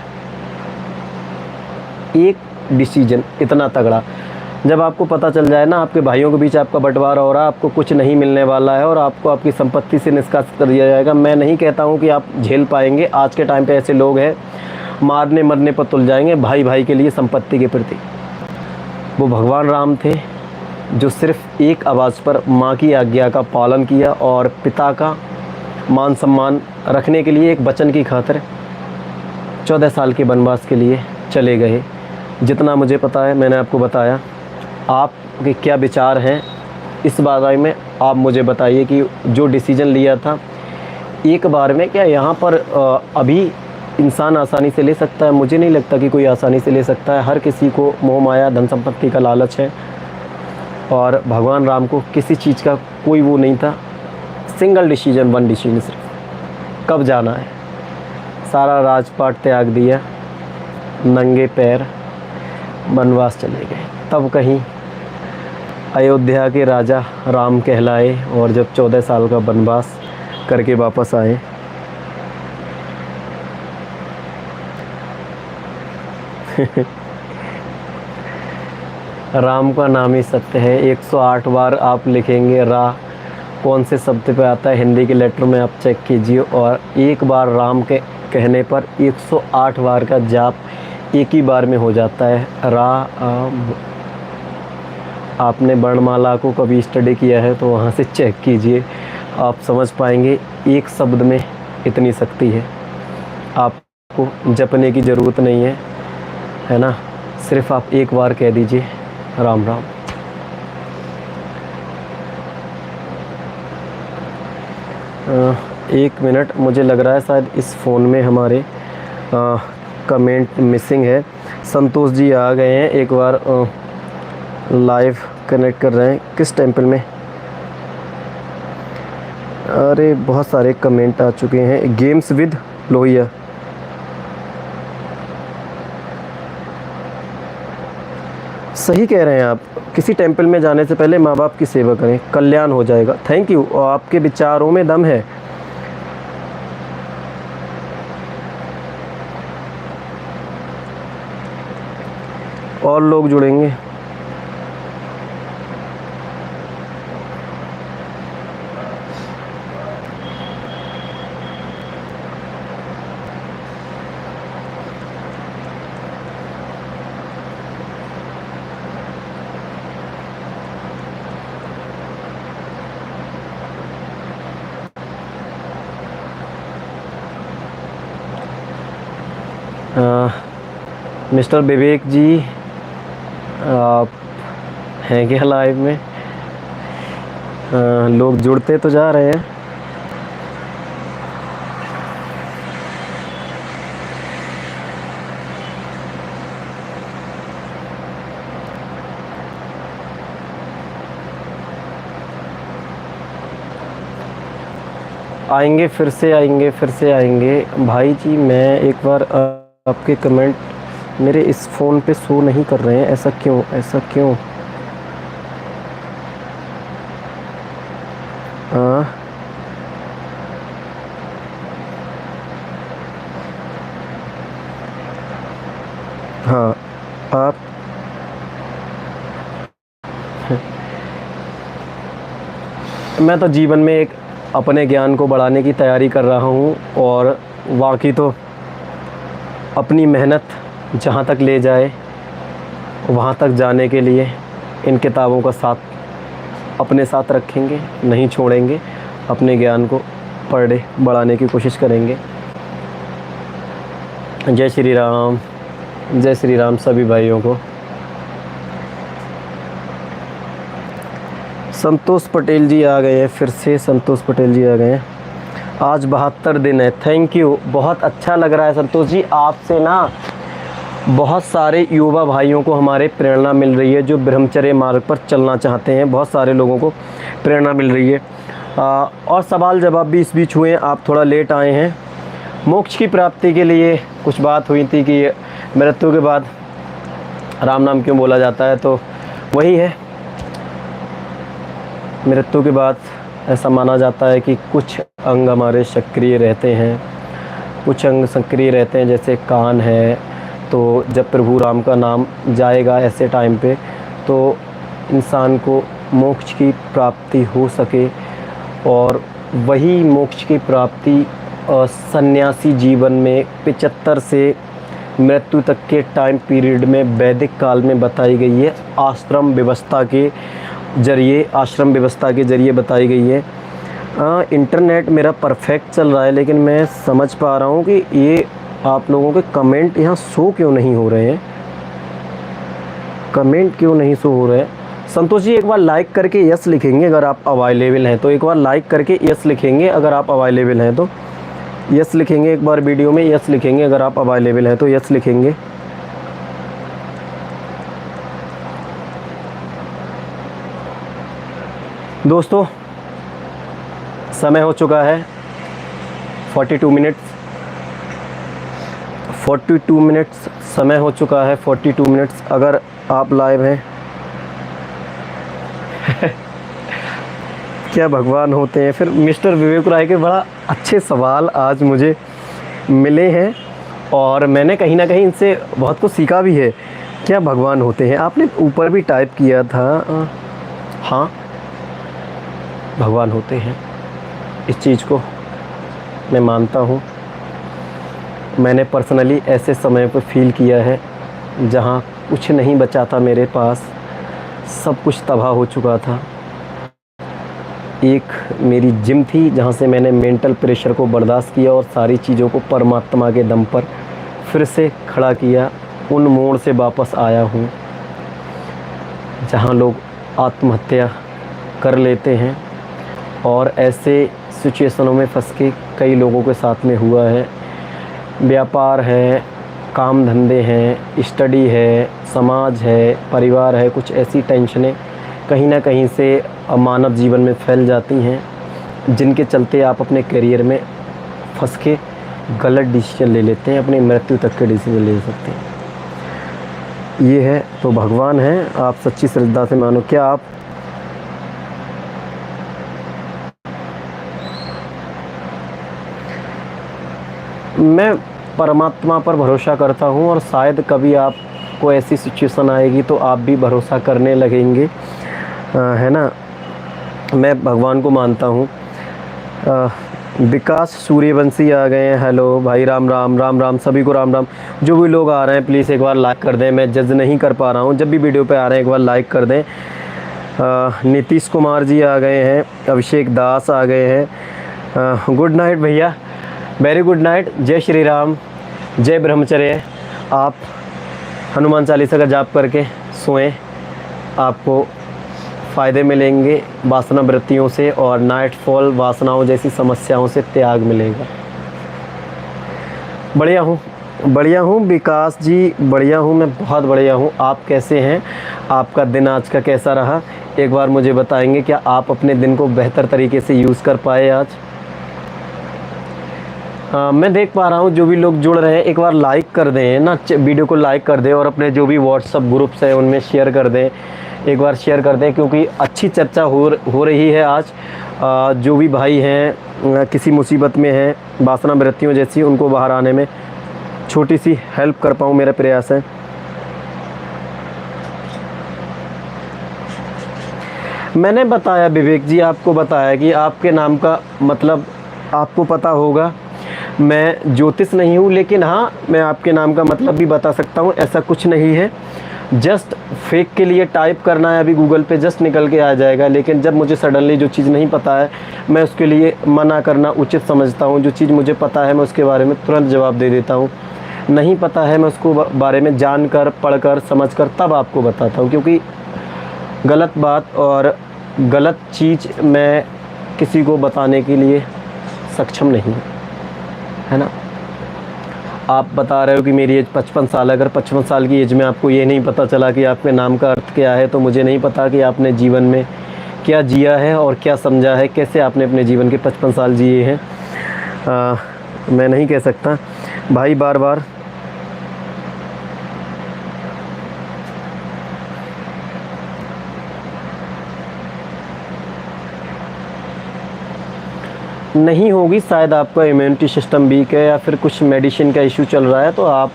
एक डिसीजन इतना तगड़ा। जब आपको पता चल जाए ना आपके भाइयों के बीच आपका बंटवारा हो रहा है, आपको कुछ नहीं मिलने वाला है और आपको आपकी संपत्ति से निष्कासित कर दिया जाएगा, मैं नहीं कहता हूँ कि आप झेल पाएंगे। आज के टाइम पे ऐसे लोग हैं मारने मरने पर तुल जाएंगे भाई भाई के लिए, संपत्ति के प्रति। वो भगवान राम थे जो सिर्फ एक आवाज़ पर माँ की आज्ञा का पालन किया और पिता का मान सम्मान रखने के लिए एक वचन की खातिर 14 साल के वनवास के लिए चले गए। जितना मुझे पता है मैंने आपको बताया। आपके क्या विचार हैं इस बारे में आप मुझे बताइए कि जो डिसीजन लिया था एक बार में, क्या यहाँ पर अभी इंसान आसानी से ले सकता है? मुझे नहीं लगता कि कोई आसानी से ले सकता है। हर किसी को मोह माया धन संपत्ति का लालच है। और भगवान राम को किसी चीज़ का कोई वो नहीं था, सिंगल डिसीजन, वन डिसीजन सिर्फ, कब जाना है। सारा राजपाट त्याग दिया, नंगे पैर वनवास चले गए। तब कहीं अयोध्या के राजा राम कहलाए, और जब 14 साल का वनवास करके वापस आए। राम का नाम ही सत्य है। 108 बार आप लिखेंगे रा कौन से शब्द पे आता है हिंदी के लेटर में, आप चेक कीजिए। और एक बार राम के कहने पर 108 बार का जाप एक ही बार में हो जाता है। रा आपने वर्णमाला को कभी स्टडी किया है तो वहाँ से चेक कीजिए, आप समझ पाएंगे एक शब्द में इतनी शक्ति है। आपको जपने की ज़रूरत नहीं है ना, सिर्फ आप एक बार कह दीजिए राम राम। एक मिनट, मुझे लग रहा है शायद इस फ़ोन में हमारे कमेंट मिसिंग है। संतोष जी आ गए हैं, एक बार लाइव कनेक्ट कर रहे हैं। किस टेम्पल में? अरे बहुत सारे कमेंट आ चुके हैं। गेम्स विद लोहिया, सही कह रहे हैं आप। किसी टेम्पल में जाने से पहले माँ बाप की सेवा करें, कल्याण हो जाएगा। थैंक यू, और आपके विचारों में दम है। और लोग जुड़ेंगे। मिस्टर विवेक जी, आप हैं क्या लाइव में? लोग जुड़ते तो जा रहे हैं। आएंगे, फिर से आएंगे, फिर से आएंगे। भाई जी मैं एक बार आपके कमेंट मेरे इस फ़ोन पे शो नहीं कर रहे हैं, ऐसा क्यों? ऐसा क्यों? हाँ आप मैं तो जीवन में एक अपने ज्ञान को बढ़ाने की तैयारी कर रहा हूँ, और वाकई तो अपनी मेहनत जहाँ तक ले जाए वहाँ तक जाने के लिए इन किताबों का साथ अपने साथ रखेंगे, नहीं छोड़ेंगे। अपने ज्ञान को पढ़े बढ़ाने की कोशिश करेंगे। जय श्री राम, जय श्री राम सभी भाइयों को। संतोष पटेल जी आ गए हैं, फिर से संतोष पटेल जी आ गए हैं। आज 72 दिन है। थैंक यू, बहुत अच्छा लग रहा है संतोष जी। आपसे ना बहुत सारे युवा भाइयों को हमारे प्रेरणा मिल रही है, जो ब्रह्मचर्य मार्ग पर चलना चाहते हैं। बहुत सारे लोगों को प्रेरणा मिल रही है। और सवाल जवाब भी इस बीच हुए। आप थोड़ा लेट आए हैं। मोक्ष की प्राप्ति के लिए कुछ बात हुई थी कि मृत्यु के बाद राम नाम क्यों बोला जाता है, तो वही है। मृत्यु के बाद ऐसा माना जाता है कि कुछ अंग हमारे सक्रिय रहते हैं, कुछ अंग सक्रिय रहते हैं, जैसे कान है। तो जब प्रभु राम का नाम जाएगा ऐसे टाइम पे, तो इंसान को मोक्ष की प्राप्ति हो सके। और वही मोक्ष की प्राप्ति सन्यासी जीवन में 75 से मृत्यु तक के टाइम पीरियड में वैदिक काल में बताई गई है। आश्रम व्यवस्था के ज़रिए बताई गई है। इंटरनेट मेरा परफेक्ट चल रहा है, लेकिन मैं समझ पा रहा हूँ कि ये आप लोगों के कमेंट यहाँ शो क्यों नहीं हो रहे हैं। कमेंट क्यों नहीं शो हो रहे हैं? संतोष जी एक बार लाइक करके यस लिखेंगे अगर आप अवेलेबल हैं तो। एक बार लाइक करके यस लिखेंगे अगर आप अवेलेबल हैं तो। यस लिखेंगे, एक बार वीडियो में यस लिखेंगे अगर आप अवेलेबल हैं तो यस लिखेंगे। दोस्तों समय हो चुका है 42 मिनट्स। 42 मिनट्स समय हो चुका है, 42 मिनट्स। अगर आप लाइव हैं क्या भगवान होते हैं? फिर मिस्टर विवेक राय के बड़ा अच्छे सवाल आज मुझे मिले हैं और मैंने कहीं ना कहीं इनसे बहुत कुछ सीखा भी है। क्या भगवान होते हैं? आपने ऊपर भी टाइप किया था, हाँ भगवान होते हैं। इस चीज़ को मैं मानता हूँ। मैंने पर्सनली ऐसे समय पर फील किया है जहाँ कुछ नहीं बचा था मेरे पास, सब कुछ तबाह हो चुका था। एक मेरी जिम थी जहाँ से मैंने मेंटल प्रेशर को बर्दाश्त किया और सारी चीज़ों को परमात्मा के दम पर फिर से खड़ा किया। उन मोड़ से वापस आया हूँ जहाँ लोग आत्महत्या कर लेते हैं और ऐसे सिचुएशनों में फंस के कई लोगों के साथ में हुआ है। व्यापार है, काम धंधे हैं, स्टडी है, समाज है, परिवार है, कुछ ऐसी टेंशनें कहीं ना कहीं से मानव जीवन में फैल जाती हैं जिनके चलते आप अपने करियर में फंस के गलत डिसीजन ले लेते हैं, अपनी मृत्यु तक के डिसीजन ले सकते हैं। ये है तो भगवान है, आप सच्ची श्रद्धा से मानो। क्या आप मैं परमात्मा पर भरोसा करता हूँ और शायद कभी आपको ऐसी सिचुएशन आएगी तो आप भी भरोसा करने लगेंगे, है ना। मैं भगवान को मानता हूँ। विकास सूर्यवंशी आ गए हैं, हेलो भाई, राम राम राम राम, सभी को राम राम। जो भी लोग आ रहे हैं प्लीज़ एक बार लाइक कर दें, मैं जज नहीं कर पा रहा हूँ। जब भी वीडियो पे आ रहे हैं एक बार लाइक कर दें। नीतीश कुमार जी आ गए हैं, अभिषेक दास आ गए हैं। गुड नाइट भैया, वेरी गुड नाइट। जय श्री राम, जय ब्रह्मचर्य। आप हनुमान चालीसा का जाप करके सोएं, आपको फ़ायदे मिलेंगे वासना वृत्तियों से और नाइटफॉल वासनाओं जैसी समस्याओं से त्याग मिलेगा। बढ़िया हूँ, बढ़िया हूँ विकास जी, बढ़िया हूँ, मैं बहुत बढ़िया हूँ। आप कैसे हैं? आपका दिन आज का कैसा रहा? एक बार मुझे बताएंगे, क्या आप अपने दिन को बेहतर तरीके से यूज़ कर पाए आज? मैं देख पा रहा हूँ जो भी लोग जुड़ रहे हैं, एक बार लाइक कर दें ना, वीडियो को लाइक कर दें और अपने जो भी व्हाट्सअप ग्रुप्स हैं उनमें शेयर कर दें, एक बार शेयर कर दें, क्योंकि अच्छी चर्चा हो रही है आज। जो भी भाई हैं किसी मुसीबत में हैं, वासना वृत्तियों जैसी, उनको बाहर आने में छोटी सी हेल्प कर पाऊँ, मेरा प्रयास है। मैंने बताया विवेक जी, आपको बताया कि आपके नाम का मतलब आपको पता होगा। मैं ज्योतिष नहीं हूँ, लेकिन हाँ मैं आपके नाम का मतलब भी बता सकता हूँ। ऐसा कुछ नहीं है, जस्ट फेक के लिए टाइप करना है, अभी गूगल पे जस्ट निकल के आ जाएगा। लेकिन जब मुझे सडनली जो चीज़ नहीं पता है, मैं उसके लिए मना करना उचित समझता हूँ। जो चीज़ मुझे पता है मैं उसके बारे में तुरंत जवाब दे देता हूँ। नहीं पता है मैं उसको बारे में जानकर, पढ़कर, समझकर तब आपको बताता हूँ, क्योंकि गलत बात और गलत चीज़ मैं किसी को बताने के लिए सक्षम नहीं, है ना। आप बता रहे हो कि मेरी एज 55 साल है। अगर 55 साल की एज में आपको ये नहीं पता चला कि आपके नाम का अर्थ क्या है, तो मुझे नहीं पता कि आपने जीवन में क्या जिया है और क्या समझा है, कैसे आपने अपने जीवन के 55 साल जिए हैं। मैं नहीं कह सकता भाई, बार बार नहीं होगी। शायद आपका इम्यूनिटी सिस्टम वीक है या फिर कुछ मेडिसिन का इशू चल रहा है, तो आप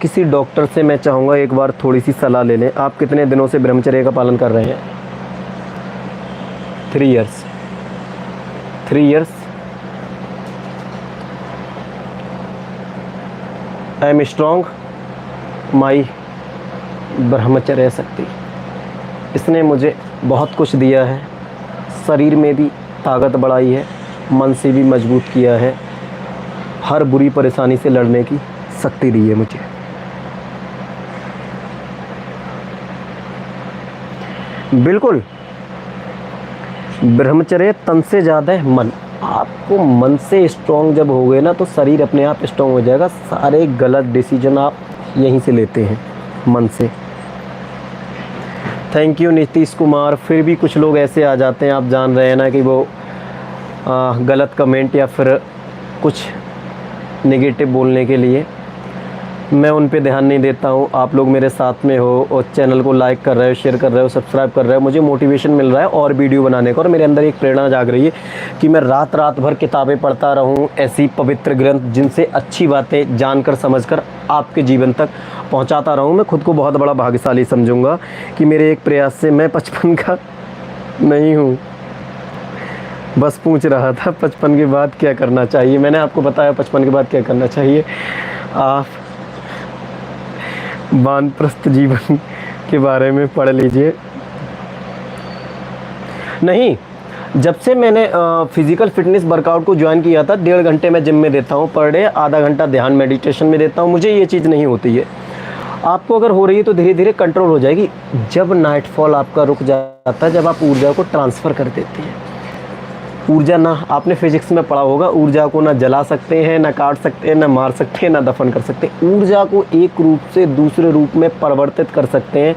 किसी डॉक्टर से मैं चाहूँगा एक बार थोड़ी सी सलाह ले लें। आप कितने दिनों से ब्रह्मचर्य का पालन कर रहे हैं? 3 years. 3 years. I am strong my ब्रह्मचर्य शक्ति। इसने मुझे बहुत कुछ दिया है, शरीर में भी ताकत बढ़ाई है, मन से भी मजबूत किया है, हर बुरी परेशानी से लड़ने की शक्ति दी है मुझे। बिल्कुल, ब्रह्मचर्य तन से ज़्यादा है मन। आपको मन से स्ट्रॉन्ग जब हो गए ना, तो शरीर अपने आप स्ट्रॉन्ग हो जाएगा। सारे गलत डिसीजन आप यहीं से लेते हैं, मन से। Thank you Nitish Kumar. फिर भी कुछ लोग ऐसे आ जाते हैं, आप जान रहे हैं ना, कि वो गलत कमेंट या फिर कुछ नेगेटिव बोलने के लिए। मैं उन पे ध्यान नहीं देता हूँ। आप लोग मेरे साथ में हो और चैनल को लाइक कर रहे हो, शेयर कर रहे हो, सब्सक्राइब कर रहे हो, मुझे मोटिवेशन मिल रहा है और वीडियो बनाने का, और मेरे अंदर एक प्रेरणा जाग रही है कि मैं रात रात भर किताबें पढ़ता रहूँ, ऐसी पवित्र ग्रंथ जिनसे अच्छी बातें जानकर समझकर आपके जीवन तक पहुँचाता रहूँ। मैं खुद को बहुत बड़ा भाग्यशाली समझूँगा कि मेरे एक प्रयास से मैं 55 का नहीं हूँ। बस पूछ रहा था 55 के बाद क्या करना चाहिए। मैंने आपको बताया 55 के बाद क्या करना चाहिए। आप वानप्रस्थ जीवन के बारे में पढ़ लीजिए। नहीं, जब से मैंने फिज़िकल फिटनेस वर्कआउट को ज्वाइन किया था, 1.5 घंटे मैं जिम में देता हूँ पर डे, आधा घंटा ध्यान मेडिटेशन में देता हूँ। मुझे ये चीज़ नहीं होती है। आपको अगर हो रही है तो धीरे धीरे कंट्रोल हो जाएगी। जब नाइटफॉल आपका रुक जाता है, जब आप ऊर्जा को ट्रांसफ़र कर देते हैं। ऊर्जा ना, आपने फिजिक्स में पढ़ा होगा, ऊर्जा को ना जला सकते हैं, ना काट सकते हैं, ना मार सकते हैं, ना दफन कर सकते हैं। ऊर्जा को एक रूप से दूसरे रूप में परिवर्तित कर सकते हैं।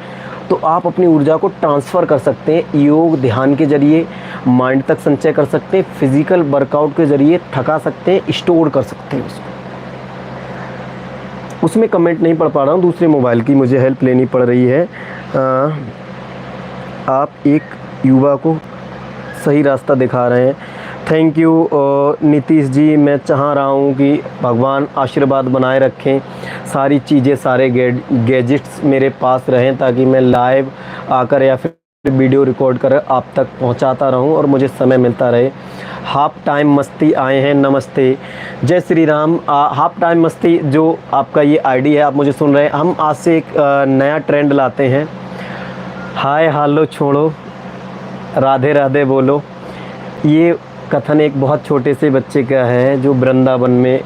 तो आप अपनी ऊर्जा को ट्रांसफ़र कर सकते हैं। योग ध्यान के ज़रिए माइंड तक संचय कर सकते हैं, फिज़िकल वर्कआउट के ज़रिए थका सकते हैं, स्टोर कर सकते हैं उसको। उसमें कमेंट नहीं पढ़ पा रहा हूँ, दूसरे मोबाइल की मुझे हेल्प लेनी पड़ रही है। आप एक युवा को सही रास्ता दिखा रहे हैं। Thank you Nitish ji. मैं चाह रहा हूँ कि भगवान आशीर्वाद बनाए रखें, सारी चीज़ें, सारे गैजेट्स मेरे पास रहें, ताकि मैं लाइव आकर या फिर वीडियो रिकॉर्ड कर आप तक पहुँचाता रहूँ और मुझे समय मिलता रहे। हाफ टाइम मस्ती आए हैं, नमस्ते, जय श्री राम। हाफ टाइम मस्ती जो आपका ये आईडी है, आप मुझे सुन रहे हैं, हम आज से एक नया ट्रेंड लाते हैं। हाय हालो छोड़ो, राधे राधे बोलो। ये कथन एक बहुत छोटे से बच्चे का है जो वृंदावन में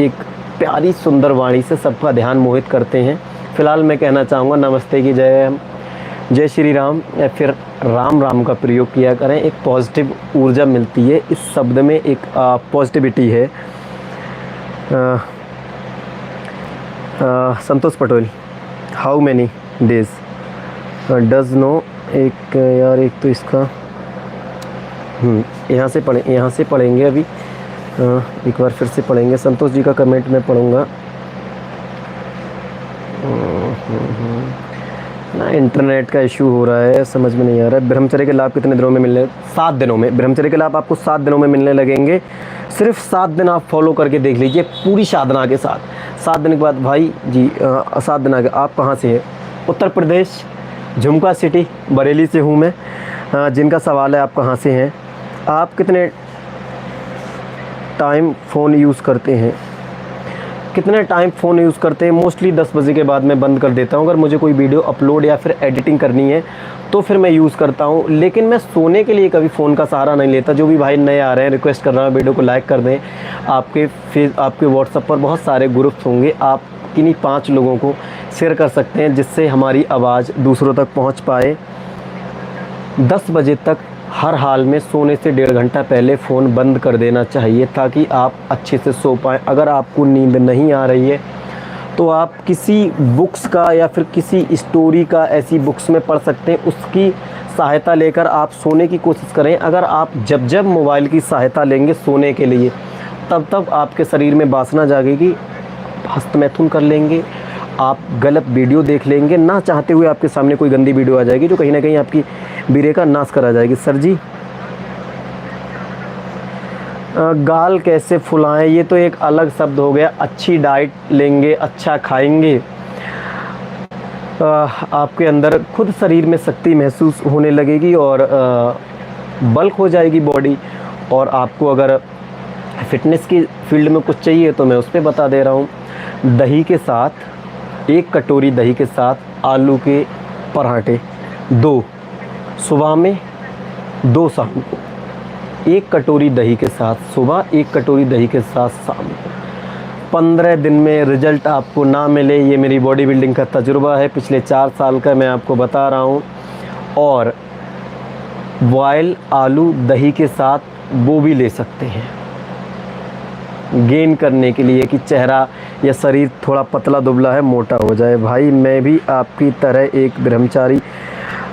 एक प्यारी सुंदर वाणी से सबका ध्यान मोहित करते हैं। फ़िलहाल मैं कहना चाहूँगा नमस्ते की जय श्री राम या फिर राम राम का प्रयोग किया करें। एक पॉजिटिव ऊर्जा मिलती है इस शब्द में, एक पॉजिटिविटी है। Santosh Patel, how many days does no, एक यार एक तो इसका यहाँ से पढ़ेंगे अभी। एक बार फिर से पढ़ेंगे। संतोष जी का कमेंट मैं पढ़ूँगा ना। इंटरनेट का इशू हो रहा है, समझ में नहीं आ रहा है। ब्रह्मचर्य के लाभ कितने दिनों में मिलने? 7 दिनों में। ब्रह्मचर्य के लाभ आपको 7 दिनों में मिलने लगेंगे। सिर्फ 7 दिन आप फॉलो करके देख लीजिए पूरी साधना के साथ। 7 दिन के बाद भाई जी 7 दिन आगे। आप कहाँ से हैं? उत्तर प्रदेश, झुमका सिटी, बरेली से हूँ मैं। जिनका सवाल है आप कहाँ से हैं, आप कितने टाइम फ़ोन यूज़ करते हैं, कितने टाइम फ़ोन यूज़ करते हैं? मोस्टली 10 बजे के बाद मैं बंद कर देता हूँ। अगर मुझे कोई वीडियो अपलोड या फिर एडिटिंग करनी है तो फिर मैं यूज़ करता हूँ, लेकिन मैं सोने के लिए कभी फ़ोन का सहारा नहीं लेता। जो भी भाई नए आ रहे हैं, रिक्वेस्ट कर रहा हूँ वीडियो को लाइक कर दें। आपके व्हाट्सएप पर बहुत सारे ग्रुप्स होंगे, आप किन्हीं 5 लोगों को शेयर कर सकते हैं जिससे हमारी आवाज़ दूसरों तक पहुँच पाए। 10 बजे तक हर हाल में सोने से 1.5 घंटा पहले फ़ोन बंद कर देना चाहिए, ताकि आप अच्छे से सो पाएँ। अगर आपको नींद नहीं आ रही है तो आप किसी बुक्स का या फिर किसी स्टोरी का ऐसी बुक्स में पढ़ सकते हैं, उसकी सहायता लेकर आप सोने की कोशिश करें। अगर आप जब मोबाइल की सहायता लेंगे सोने के लिए, तब आपके शरीर में वासना जागेगी, हस्तमैथुन कर लेंगे, आप गलत वीडियो देख लेंगे, ना चाहते हुए आपके सामने कोई गंदी वीडियो आ जाएगी जो कहीं ना कहीं आपकी बीरे का नाश करा जाएगी। सर जी गाल कैसे फुलाएं, ये तो एक अलग शब्द हो गया। अच्छी डाइट लेंगे, अच्छा खाएंगे, आपके अंदर खुद शरीर में शक्ति महसूस होने लगेगी और बल्क हो जाएगी बॉडी। और आपको अगर फिटनेस की फील्ड में कुछ चाहिए तो मैं उस पर बता दे रहा हूँ। दही के साथ, 1 कटोरी दही के साथ आलू के पराठे, 2 सुबह में, 2 शाम को। 1 कटोरी दही के साथ सुबह, 1 कटोरी दही के साथ शाम को। 15 दिन में रिजल्ट आपको ना मिले, ये मेरी बॉडी बिल्डिंग का तजुर्बा है, पिछले 4 साल का मैं आपको बता रहा हूँ। और बॉयल आलू दही के साथ वो भी ले सकते हैं गेन करने के लिए, कि चेहरा या शरीर थोड़ा पतला दुबला है, मोटा हो जाए। भाई मैं भी आपकी तरह एक ब्रह्मचारी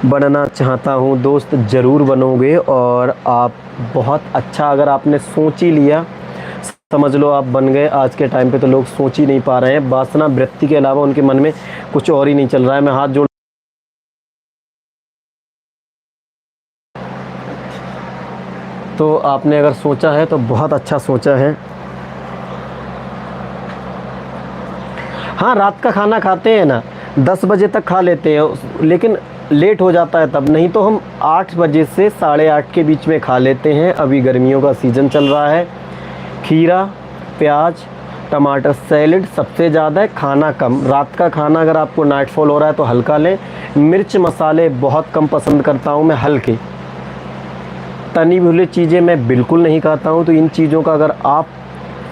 बनना चाहता हूँ दोस्त, ज़रूर बनोगे। और आप बहुत अच्छा, अगर आपने सोच ही लिया, समझ लो आप बन गए। आज के टाइम पे तो लोग सोच ही नहीं पा रहे हैं, वासना वृत्ति के अलावा उनके मन में कुछ और ही नहीं चल रहा है। मैं हाथ जोड़, तो आपने अगर सोचा है तो बहुत अच्छा सोचा है। हाँ, रात का खाना खाते हैं ना, 10 बजे तक खा लेते हैं, लेकिन लेट हो जाता है तब। नहीं तो हम 8 बजे से 8:30 के बीच में खा लेते हैं। अभी गर्मियों का सीज़न चल रहा है। खीरा, प्याज, टमाटर, सैलेड सबसे ज़्यादा है, खाना कम। रात का खाना अगर आपको नाइटफॉल हो रहा है तो हल्का लें। मिर्च मसाले बहुत कम पसंद करता हूँ मैं, हल्के। तली भुनी चीज़ें मैं बिल्कुल नहीं खाता हूँ। तो इन चीज़ों का अगर आप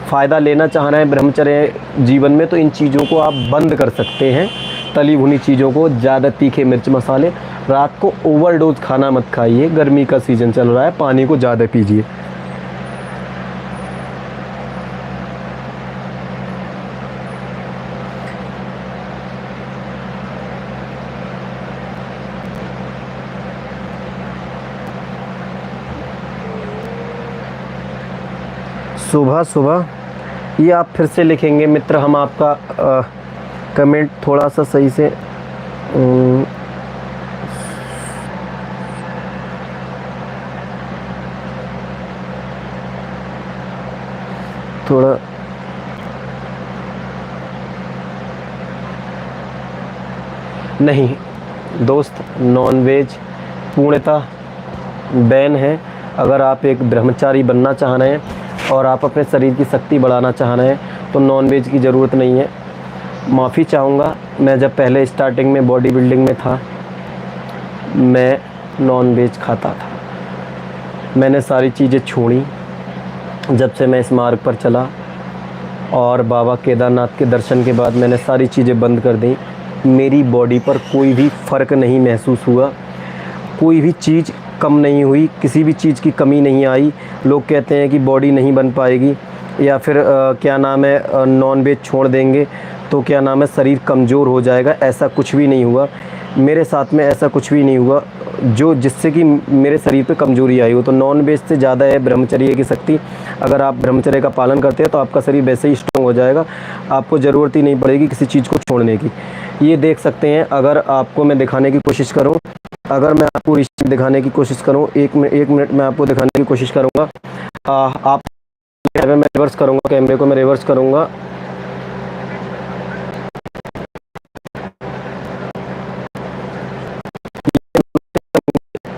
फ़ायदा लेना चाह रहे हैं ब्रह्मचर्य जीवन में, तो इन चीज़ों को आप बंद कर सकते हैं। तली भुनी चीज़ों को, ज़्यादा तीखे मिर्च मसाले। रात को ओवरडोज खाना मत खाइए, गर्मी का सीज़न चल रहा है। पानी को ज़्यादा पीजिए। सुबह सुबह ये आप फिर से लिखेंगे मित्र, हम आपका कमेंट थोड़ा सा सही से थोड़ा नहीं दोस्त, नॉनवेज पूर्णतः बैन है। अगर आप एक ब्रह्मचारी बनना चाह रहे हैं और आप अपने शरीर की शक्ति बढ़ाना चाह रहे हैं तो नॉनवेज की ज़रूरत नहीं है। माफ़ी चाहूँगा, मैं जब पहले स्टार्टिंग में बॉडी बिल्डिंग में था, मैं नॉनवेज खाता था। मैंने सारी चीज़ें छोड़ी जब से मैं इस मार्ग पर चला, और बाबा केदारनाथ के दर्शन के बाद मैंने सारी चीज़ें बंद कर दी। मेरी बॉडी पर कोई भी फ़र्क नहीं महसूस हुआ, कोई भी चीज़ कम नहीं हुई, किसी भी चीज़ की कमी नहीं आई। लोग कहते हैं कि बॉडी नहीं बन पाएगी, या फिर क्या नाम है, नॉनवेज छोड़ देंगे तो क्या नाम है, शरीर कमज़ोर हो जाएगा। ऐसा कुछ भी नहीं हुआ मेरे साथ में, ऐसा कुछ भी नहीं हुआ जो जिससे कि मेरे शरीर पे कमज़ोरी आई हो। तो नॉनवेज से ज़्यादा है ब्रह्मचर्य की शक्ति। अगर आप ब्रह्मचर्य का पालन करते हैं तो आपका शरीर वैसे ही स्ट्रॉन्ग हो जाएगा, आपको ज़रूरत ही नहीं पड़ेगी किसी चीज़ को छोड़ने की। ये देख सकते हैं, अगर आपको मैं दिखाने की कोशिश करूँ, अगर मैं आपको रिश्ते दिखाने की कोशिश करूँ, एक मिनट मैं आपको दिखाने की कोशिश करूँगा। आप मैं रिवर्स करूँगा, कैमरे को मैं रिवर्स करूँगा।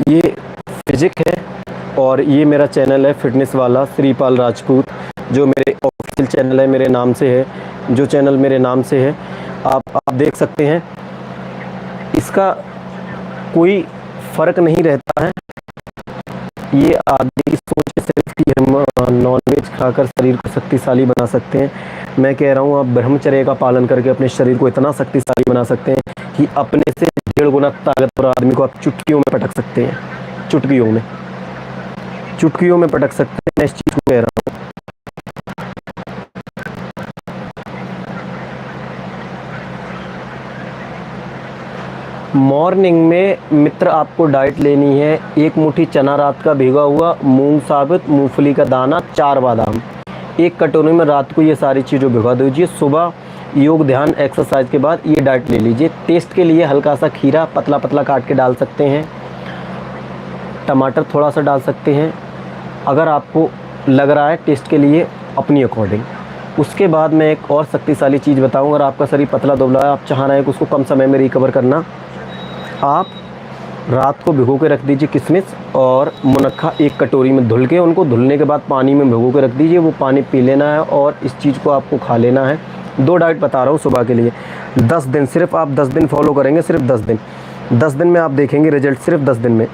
ये फिजिक है और ये मेरा चैनल है फिटनेस वाला श्रीपाल राजपूत, जो मेरे ऑफिशियल चैनल है, मेरे नाम से है। जो चैनल मेरे नाम से है, आप देख सकते हैं। इसका कोई फ़र्क नहीं रहता है। ये आदमी की सोच सिर्फ कि हम नॉनवेज खाकर शरीर को शक्तिशाली बना सकते हैं। मैं कह रहा हूँ आप ब्रह्मचर्य का पालन करके अपने शरीर को इतना शक्तिशाली बना सकते हैं कि अपने से 1.5 गुना ताकतवर आदमी को आप चुटकियों में पटक सकते हैं। चुटकियों में पटक सकते हैं। मैं इस चीज़ को कह रहा हूँ। मॉर्निंग में मित्र आपको डाइट लेनी है। 1 मुट्ठी चना रात का भिगा हुआ, मूंग साबुत, मूंगफली का दाना, 4 बादाम, 1 कटोरी में रात को ये सारी चीज़ें भिगा दीजिए। सुबह योग ध्यान एक्सरसाइज के बाद ये डाइट ले लीजिए। टेस्ट के लिए हल्का सा खीरा पतला पतला काट के डाल सकते हैं, टमाटर थोड़ा सा डाल सकते हैं, अगर आपको लग रहा है टेस्ट के लिए, अपनी अकॉर्डिंग। उसके बाद मैं एक और शक्तिशाली चीज़ बताऊँ। अगर आपका शरीर पतला दुबला है, आप चाह रहे हैं कि उसको कम समय में रिकवर करना, आप रात को भिगो के रख दीजिए किशमिश और मुनक्खा 1 कटोरी में धुल के, उनको धुलने के बाद पानी में भिगो के रख दीजिए। वो पानी पी लेना है और इस चीज़ को आपको खा लेना है। 2 डाइट बता रहा हूँ सुबह के लिए। 10 दिन, सिर्फ आप 10 दिन फॉलो करेंगे, सिर्फ 10 दिन। 10 दिन में आप देखेंगे रिजल्ट, सिर्फ 10 दिन में।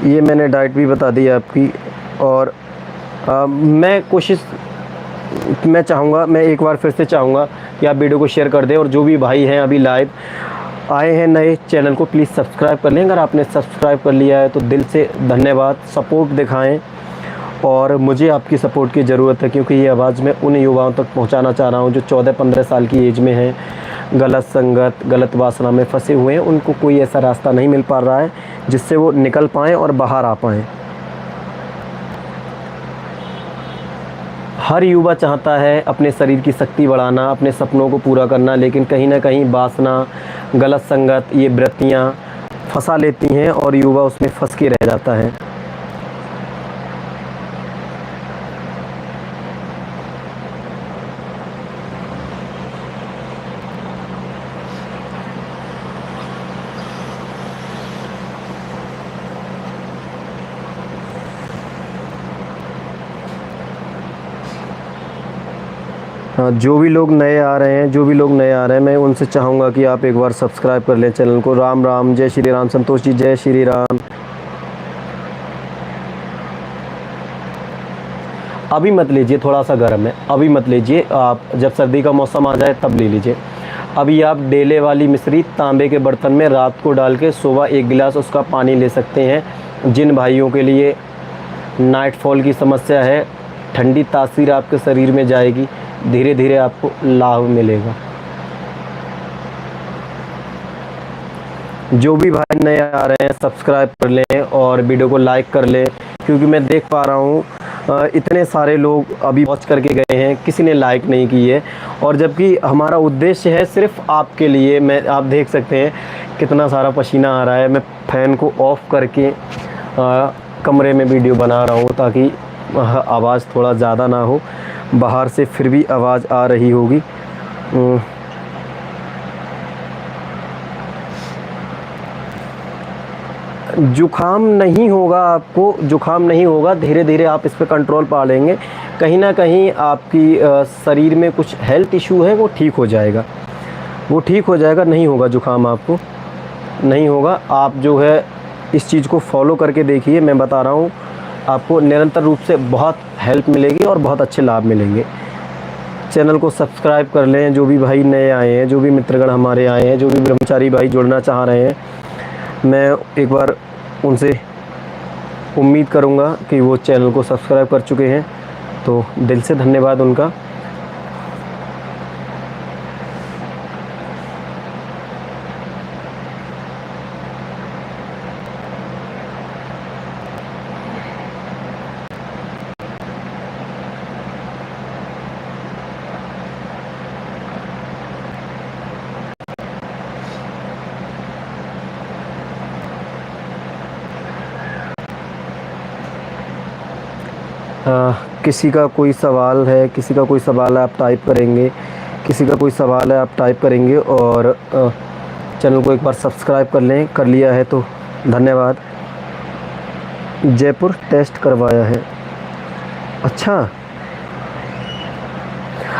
ये मैंने डाइट भी बता दी आपकी। और मैं चाहूँगा, मैं एक बार फिर से चाहूँगा कि आप वीडियो को शेयर कर दें। और जो भी भाई हैं अभी लाइव आए हैं नए, चैनल को प्लीज़ सब्सक्राइब कर लें। अगर आपने सब्सक्राइब कर लिया है तो दिल से धन्यवाद। सपोर्ट दिखाएं, और मुझे आपकी सपोर्ट की ज़रूरत है, क्योंकि ये आवाज़ मैं उन युवाओं तक पहुंचाना चाह रहा हूं जो 14-15 साल की एज में हैं, गलत संगत, गलत वासना में फंसे हुए हैं, उनको कोई ऐसा रास्ता नहीं मिल पा रहा है जिससे वो निकल पाएँ और बाहर आ पाएँ। हर युवा चाहता है अपने शरीर की शक्ति बढ़ाना, अपने सपनों को पूरा करना, लेकिन कहीं ना कहीं वासना, गलत संगत, ये वृत्तियाँ फंसा लेती हैं और युवा उसमें फंस के रह जाता है। हाँ, जो भी लोग नए आ रहे हैं, मैं उनसे चाहूँगा कि आप एक बार सब्सक्राइब कर लें चैनल को। राम राम, जय श्री राम। संतोष जी, जय श्री राम। अभी मत लीजिए, थोड़ा सा गर्म है, अभी मत लीजिए, आप जब सर्दी का मौसम आ जाए तब ले लीजिए। अभी आप डेले वाली मिश्री तांबे के बर्तन में रात को डाल के सुबह 1 गिलास उसका पानी ले सकते हैं। जिन भाइयों के लिए नाइटफॉल की समस्या है, ठंडी तासीर आपके शरीर में जाएगी, धीरे धीरे आपको लाभ मिलेगा। जो भी भाई नए आ रहे हैं सब्सक्राइब कर लें और वीडियो को लाइक कर लें, क्योंकि मैं देख पा रहा हूँ इतने सारे लोग अभी वॉच करके गए हैं, किसी ने लाइक नहीं की है, और जबकि हमारा उद्देश्य है सिर्फ आपके लिए। आप देख सकते हैं कितना सारा पसीना आ रहा है। मैं फ़ैन को ऑफ़ करके कमरे में वीडियो बना रहा हूँ ताकि आवाज़ थोड़ा ज़्यादा ना हो। बाहर से फिर भी आवाज़ आ रही होगी। जुखाम नहीं होगा, आपको जुखाम नहीं होगा, धीरे धीरे आप इस पे कंट्रोल पा लेंगे। कहीं ना कहीं आपकी शरीर में कुछ हेल्थ इशू है, वो ठीक हो जाएगा, नहीं होगा जुखाम, आपको नहीं होगा। आप जो है इस चीज़ को फॉलो करके देखिए, मैं बता रहा हूँ आपको निरंतर रूप से बहुत हेल्प मिलेगी और बहुत अच्छे लाभ मिलेंगे। चैनल को सब्सक्राइब कर लें। जो भी भाई नए आए हैं, जो भी मित्रगण हमारे आए हैं, जो भी ब्रह्मचारी भाई जुड़ना चाह रहे हैं, मैं एक बार उनसे उम्मीद करूंगा कि वो चैनल को सब्सक्राइब कर चुके हैं, तो दिल से धन्यवाद उनका। किसी का कोई सवाल है, आप टाइप करेंगे, और चैनल को एक बार सब्सक्राइब कर लें। कर लिया है तो धन्यवाद। जयपुर टेस्ट करवाया है, अच्छा।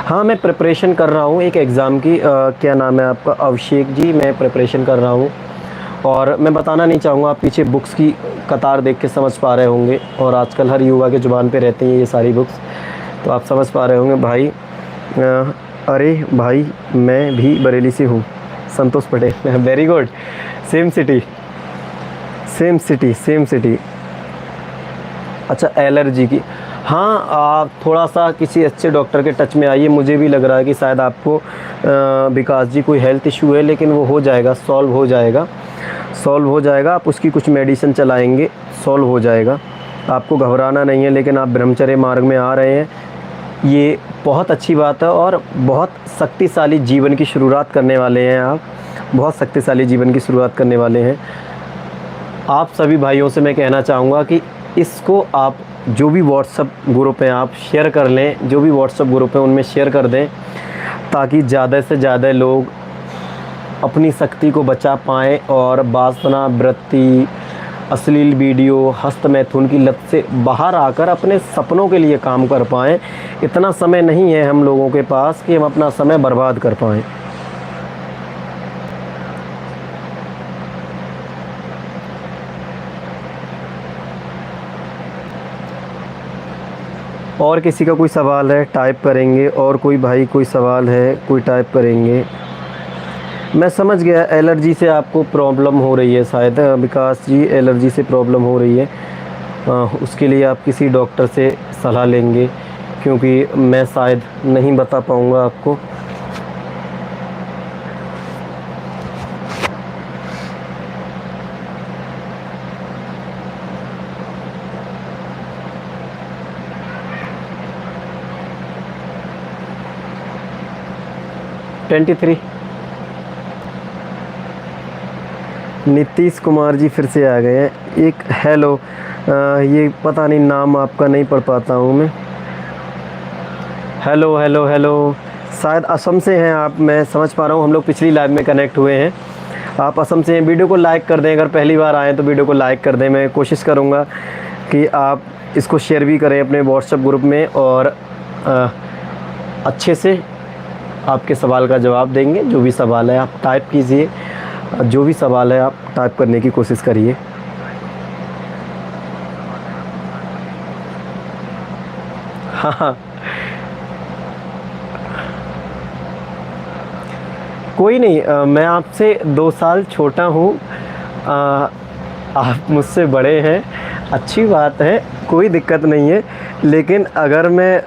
हाँ, मैं प्रिपरेशन कर रहा हूँ एक एग्ज़ाम की। क्या नाम है आपका? अभिषेक जी। मैं प्रिपरेशन कर रहा हूँ, और मैं बताना नहीं चाहूँगा, आप पीछे बुक्स की कतार देख के समझ पा रहे होंगे, और आजकल हर युवा के ज़ुबान पे रहती हैं ये सारी बुक्स, तो आप समझ पा रहे होंगे। भाई अरे भाई, मैं भी बरेली से हूँ। Santosh Patel, very good. Same city. अच्छा, एलर्जी की, हाँ, आप थोड़ा सा किसी अच्छे डॉक्टर के टच में आइए। मुझे भी लग रहा है कि शायद आपको विकास जी कोई हेल्थ इशू है, लेकिन वो हो जाएगा, सॉल्व हो जाएगा। आप उसकी कुछ मेडिसिन चलाएंगे, सॉल्व हो जाएगा। आपको घबराना नहीं है, लेकिन आप ब्रह्मचर्य मार्ग में आ रहे हैं, ये बहुत अच्छी बात है, और बहुत शक्तिशाली जीवन की शुरुआत करने वाले हैं आप, बहुत शक्तिशाली जीवन की शुरुआत करने वाले हैं। आप सभी भाइयों से मैं कहना चाहूँगा कि इसको आप जो भी व्हाट्सएप ग्रुप हैं आप शेयर कर लें, जो भी व्हाट्सएप ग्रुप हैं उनमें शेयर कर दें, ताकि ज़्यादा से ज़्यादा लोग अपनी शक्ति को बचा पाएँ और वासना, वृत्ति, अश्लील वीडियो, हस्त मैथुन की लत से बाहर आकर अपने सपनों के लिए काम कर पाएँ। इतना समय नहीं है हम लोगों के पास कि हम अपना समय बर्बाद कर पाएँ। और किसी का कोई सवाल है टाइप करेंगे, और कोई भाई कोई सवाल है कोई टाइप करेंगे। मैं समझ गया, एलर्जी से आपको प्रॉब्लम हो रही है शायद विकास जी, एलर्जी से प्रॉब्लम हो रही है। उसके लिए आप किसी डॉक्टर से सलाह लेंगे, क्योंकि मैं शायद नहीं बता पाऊँगा आपको। 23। नीतीश कुमार जी फिर से आ गए हैं। एक हेलो, ये पता नहीं नाम आपका नहीं पढ़ पाता हूँ मैं। हेलो हेलो हेलो, शायद असम से हैं आप, मैं समझ पा रहा हूँ। हम लोग पिछली लाइव में कनेक्ट हुए हैं। आप असम से हैं। वीडियो को लाइक कर दें, अगर पहली बार आएँ तो वीडियो को लाइक कर दें। मैं कोशिश करूँगा कि आप इसको शेयर भी करें अपने व्हाट्सएप ग्रुप में, और अच्छे से आपके सवाल का जवाब देंगे। जो भी सवाल है आप टाइप कीजिए, जो भी सवाल है आप टाइप करने की कोशिश करिए। हाँ, कोई नहीं, मैं आपसे 2 साल छोटा हूँ, आप मुझसे बड़े हैं, अच्छी बात है, कोई दिक्कत नहीं है। लेकिन अगर मैं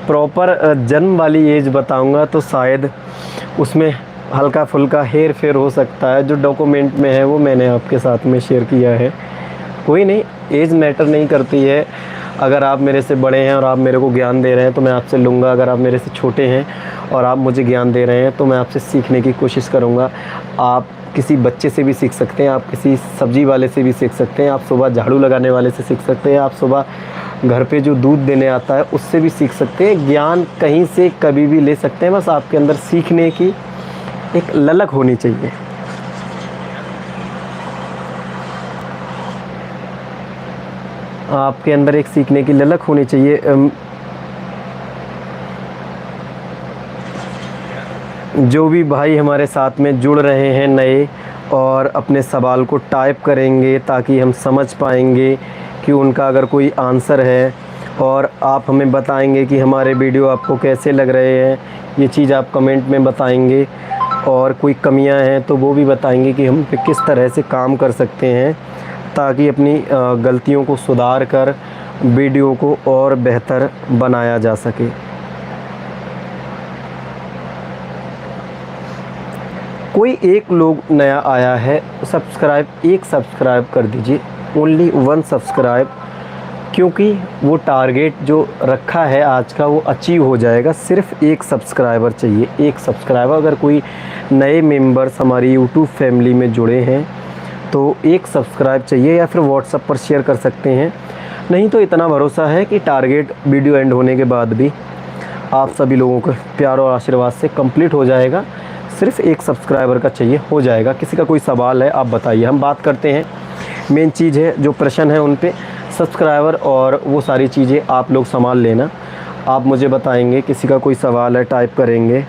प्रॉपर जन्म वाली एज बताऊंगा तो शायद उसमें हल्का फुल्का हेर फेर हो सकता है। जो डॉक्यूमेंट में है वो मैंने आपके साथ में शेयर किया है। कोई नहीं, एज मैटर नहीं करती है। अगर आप मेरे से बड़े हैं और आप मेरे को ज्ञान दे रहे हैं तो मैं आपसे लूँगा। अगर आप मेरे से छोटे हैं और आप मुझे ज्ञान दे रहे हैं तो मैं आपसे सीखने की कोशिश करूँगा। आप किसी बच्चे से भी सीख सकते हैं, आप किसी सब्जी वाले से भी सीख सकते हैं, आप सुबह झाड़ू लगाने वाले से सीख सकते हैं, आप सुबह घर पे जो दूध देने आता है उससे भी सीख सकते हैं। ज्ञान कहीं से कभी भी ले सकते हैं, बस आपके अंदर सीखने की एक ललक होनी चाहिए। आपके अंदर एक सीखने की ललक होनी चाहिए। जो भी भाई हमारे साथ में जुड़ रहे हैं नए और अपने सवाल को टाइप करेंगे ताकि हम समझ पाएंगे कि उनका अगर कोई आंसर है, और आप हमें बताएंगे कि हमारे वीडियो आपको कैसे लग रहे हैं। ये चीज़ आप कमेंट में बताएंगे, और कोई कमियां हैं तो वो भी बताएंगे कि हम पे किस तरह से काम कर सकते हैं ताकि अपनी गलतियों को सुधार कर वीडियो को और बेहतर बनाया जा सके। कोई एक लोग नया आया है, एक सब्सक्राइब कर दीजिए, ओनली 1 सब्सक्राइब, क्योंकि वो टारगेट जो रखा है आज का वो अचीव हो जाएगा। सिर्फ एक सब्सक्राइबर चाहिए, एक सब्सक्राइबर। अगर कोई नए मेंबर्स हमारी यूट्यूब फैमिली में जुड़े हैं तो एक सब्सक्राइब चाहिए, या फिर व्हाट्सएप पर शेयर कर सकते हैं। नहीं तो इतना भरोसा है कि टारगेट वीडियो एंड होने के बाद भी आप सभी लोगों के प्यार और आशीर्वाद से कंप्लीट हो जाएगा। सिर्फ एक सब्सक्राइबर का चाहिए, हो जाएगा। किसी का कोई सवाल है आप बताइए, हम बात करते हैं। मेन चीज़ है जो प्रश्न है उन पे सब्सक्राइबर और वो सारी चीज़ें आप लोग संभाल लेना। आप मुझे बताएंगे, किसी का कोई सवाल है टाइप करेंगे।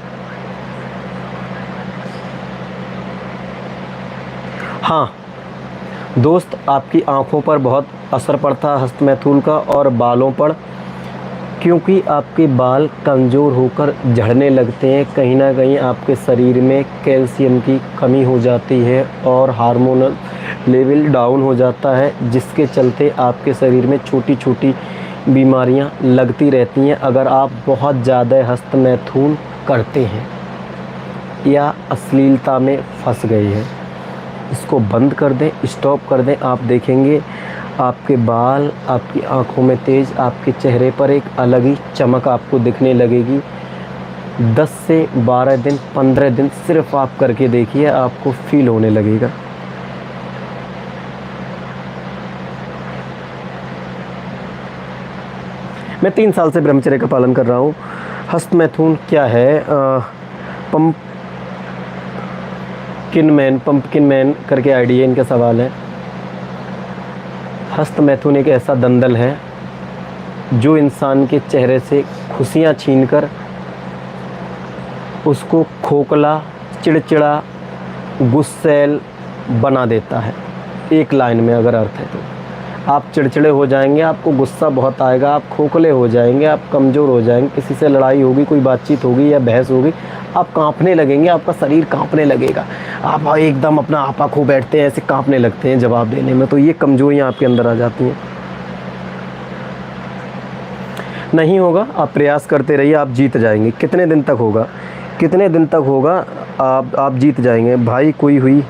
हाँ दोस्त, आपकी आँखों पर बहुत असर पड़ता है हस्तमैथुन का और बालों पर, क्योंकि आपके बाल कमज़ोर होकर झड़ने लगते हैं। कहीं ना कहीं आपके शरीर में कैल्शियम की कमी हो जाती है और हार्मोनल लेवल डाउन हो जाता है, जिसके चलते आपके शरीर में छोटी छोटी बीमारियां लगती रहती हैं। अगर आप बहुत ज़्यादा हस्तमैथुन करते हैं या अश्लीलता में फंस गए हैं, इसको बंद कर दें, स्टॉप कर दें। आप देखेंगे आपके बाल, आपकी आंखों में तेज, आपके चेहरे पर एक अलग ही चमक आपको दिखने लगेगी। 10 से 12 दिन, 15 दिन सिर्फ आप करके देखिए, आपको फील होने लगेगा। मैं 3 साल से ब्रह्मचर्य का पालन कर रहा हूँ। हस्तमैथुन क्या है? पंपकिन मैन करके आईडी है, इनका सवाल है। हस्तमैथुन एक ऐसा दंदल है जो इंसान के चेहरे से खुशियाँ छीनकर उसको खोखला, चिड़चिड़ा, गुस्सैल बना देता है। एक लाइन में अगर अर्थ है तो आप चिड़चिड़े हो जाएंगे, आपको गुस्सा बहुत आएगा, आप खोखले हो जाएंगे, आप कमज़ोर हो जाएंगे। किसी से लड़ाई होगी, कोई बातचीत होगी या बहस होगी, आप कांपने लगेंगे, आपका शरीर कांपने लगेगा, आप एकदम अपना आपा खो बैठते हैं, ऐसे कांपने लगते हैं जवाब देने में। तो ये कमज़ोरियाँ आपके अंदर आ जाती हैं। नहीं होगा, आप प्रयास करते रहिए, आप जीत जाएंगे। कितने दिन तक होगा, कितने दिन तक होगा, आप जीत जाएंगे। भाई कोई हुई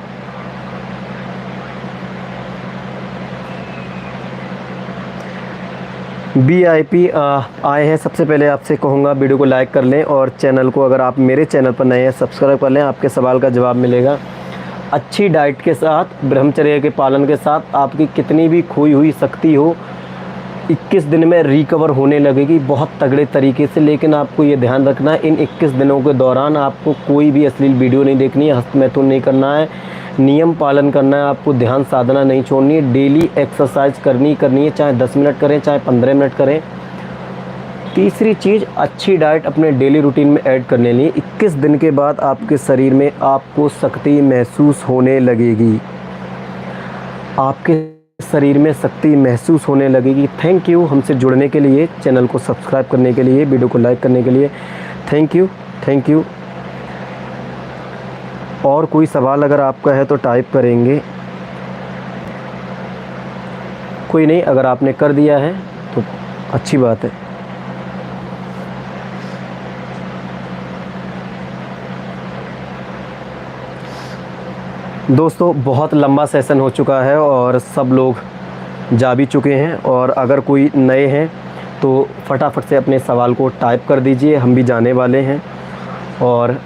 VIP आए हैं, सबसे पहले आपसे कहूँगा वीडियो को लाइक कर लें और चैनल को, अगर आप मेरे चैनल पर नए हैं, सब्सक्राइब कर लें। आपके सवाल का जवाब मिलेगा। अच्छी डाइट के साथ, ब्रह्मचर्य के पालन के साथ आपकी कितनी भी खोई हुई शक्ति हो 21 दिन में रिकवर होने लगेगी बहुत तगड़े तरीके से। लेकिन आपको ये ध्यान रखना है, इन 21 दिनों के दौरान आपको कोई भी अश्लील वीडियो नहीं देखनी है, हस्तमैथुन नहीं करना है, नियम पालन करना है, आपको ध्यान साधना नहीं छोड़नी है, डेली एक्सरसाइज करनी है, चाहे 10 मिनट करें चाहे 15 मिनट करें। तीसरी चीज़, अच्छी डाइट अपने डेली रूटीन में ऐड करने लिए 21 दिन के बाद आपके शरीर में आपको शक्ति महसूस होने लगेगी, आपके शरीर में शक्ति महसूस होने लगेगी। थैंक यू हमसे जुड़ने के लिए, चैनल को सब्सक्राइब करने के लिए, वीडियो को लाइक करने के लिए। Thank you. और कोई सवाल अगर आपका है तो टाइप करेंगे, कोई नहीं, अगर आपने कर दिया है तो अच्छी बात है। दोस्तों बहुत लंबा सेशन हो चुका है और सब लोग जा भी चुके हैं, और अगर कोई नए हैं तो फटाफट से अपने सवाल को टाइप कर दीजिए, हम भी जाने वाले हैं। और